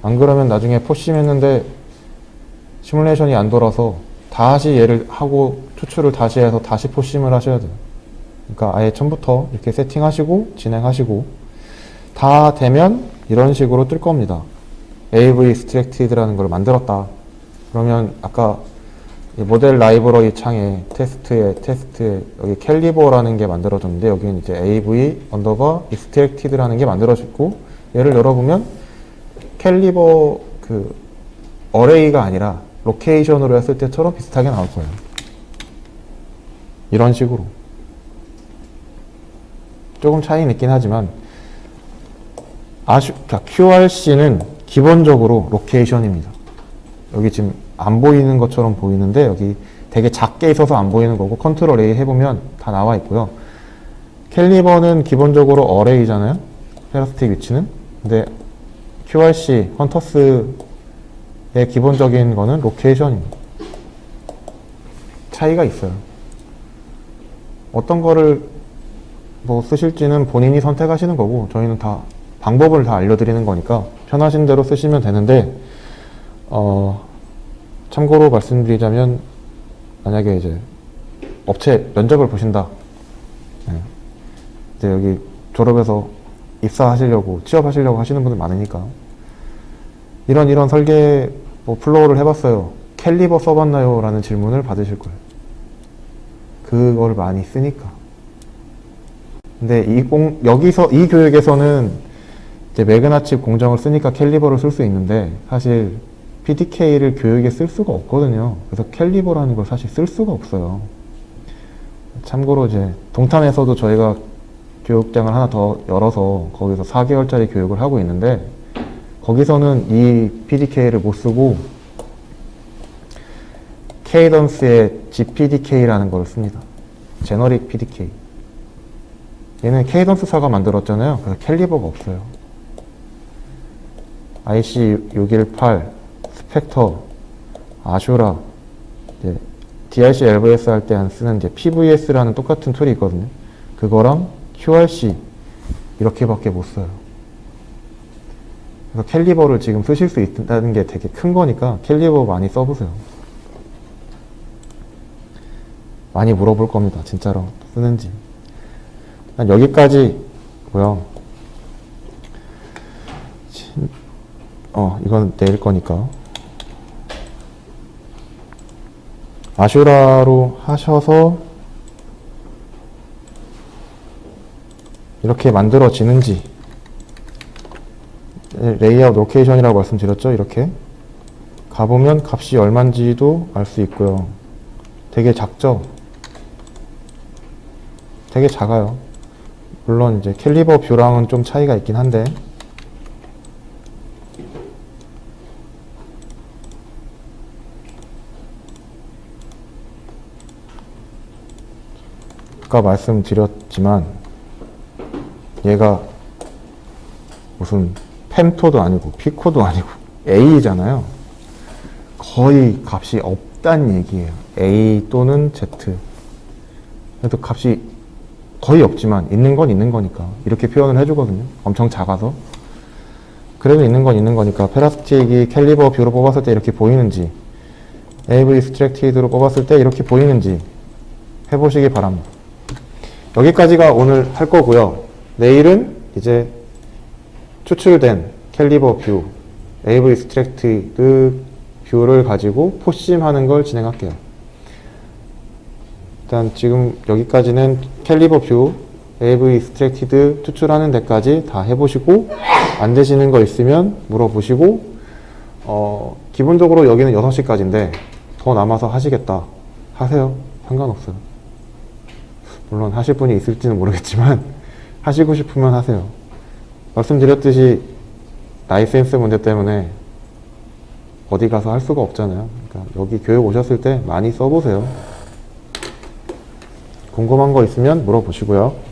안 그러면 나중에 포심했는데 시뮬레이션이 안 돌아서 다시 얘를 하고 추출을 다시 해서 다시 포심을 하셔야 돼요. 그러니까 아예 처음부터 이렇게 세팅하시고 진행하시고 다 되면 이런 식으로 뜰 겁니다. AV extracted라는 걸 만들었다. 그러면 아까 이 모델 라이브러리 창에 테스트에 여기 캘리버라는 게 만들어졌는데 여기는 이제 AV 언더바 extracted라는 게 만들어졌고 얘를 열어보면 캘리버 그 어레이가 아니라 로케이션으로 했을 때처럼 비슷하게 나올 거예요. 이런 식으로. 조금 차이는 있긴 하지만 QRC는 기본적으로 로케이션입니다. 여기 지금 안 보이는 것처럼 보이는데 여기 되게 작게 있어서 안 보이는 거고 컨트롤 A 해보면 다 나와 있고요. 캘리버는 기본적으로 어레이잖아요. 페라스틱 위치는. 근데 QRC, 헌터스의 기본적인 거는 로케이션입니다. 차이가 있어요. 어떤 거를 뭐 쓰실지는 본인이 선택하시는 거고 저희는 다 방법을 다 알려드리는 거니까 편하신 대로 쓰시면 되는데 참고로 말씀드리자면 만약에 이제 업체 면접을 보신다. 네. 이제 여기 졸업해서 입사하시려고 취업하시려고 하시는 분들 많으니까 이런 설계 뭐 플로우를 해봤어요. 캘리버 써봤나요? 라는 질문을 받으실 거예요. 그걸 많이 쓰니까. 근데 여기서 이 교육에서는 이제 매그나칩 공정을 쓰니까 캘리버를 쓸 수 있는데 사실 PDK를 교육에 쓸 수가 없거든요. 그래서 캘리버라는 걸 사실 쓸 수가 없어요. 참고로 이제 동탄에서도 저희가 교육장을 하나 더 열어서 거기서 4개월짜리 교육을 하고 있는데 거기서는 이 PDK를 못 쓰고 케이던스의 GPDK라는 걸 씁니다. 제너릭 PDK. 얘는 케이던스사가 만들었잖아요. 그래서 캘리버가 없어요. IC618, 스펙터, 아슈라, DRC LVS 할 때 쓰는 이제 PVS라는 똑같은 툴이 있거든요. 그거랑 QRC 이렇게밖에 못 써요. 그래서 캘리버를 지금 쓰실 수 있다는 게 되게 큰 거니까 캘리버 많이 써보세요. 많이 물어볼 겁니다. 진짜로 쓰는지. 여기까지고요. 이건 내일 거니까. 아슈라로 하셔서 이렇게 만들어지는지 레이아웃 로케이션이라고 말씀드렸죠. 이렇게 가보면 값이 얼마인지도 알 수 있고요. 되게 작죠? 되게 작아요. 물론 이제 캘리버 뷰랑은 좀 차이가 있긴 한데 아까 말씀드렸지만 얘가 무슨 펜토도 아니고 피코도 아니고 A잖아요. 거의 값이 없다는 얘기예요. A 또는 Z. 그래도 값이 거의 없지만 있는 건 있는 거니까 이렇게 표현을 해주거든요. 엄청 작아서. 그래도 있는 건 있는 거니까 페라스틱이 캘리버 뷰로 뽑았을 때 이렇게 보이는지 AV extracted로 뽑았을 때 이렇게 보이는지 해보시기 바랍니다. 여기까지가 오늘 할 거고요. 내일은 이제 추출된 캘리버 뷰, AV extracted 뷰를 가지고 포심하는 걸 진행할게요. 일단 지금 여기까지는 캘리버 뷰, AV 익스트랙티드 추출하는 데까지 다 해보시고 안 되시는 거 있으면 물어보시고 기본적으로 여기는 6시까지인데 더 남아서 하시겠다 하세요. 상관없어요. 물론 하실 분이 있을지는 모르겠지만 하시고 싶으면 하세요. 말씀드렸듯이 라이센스 문제 때문에 어디 가서 할 수가 없잖아요. 그러니까 여기 교육 오셨을 때 많이 써보세요. 궁금한 거 있으면 물어보시고요.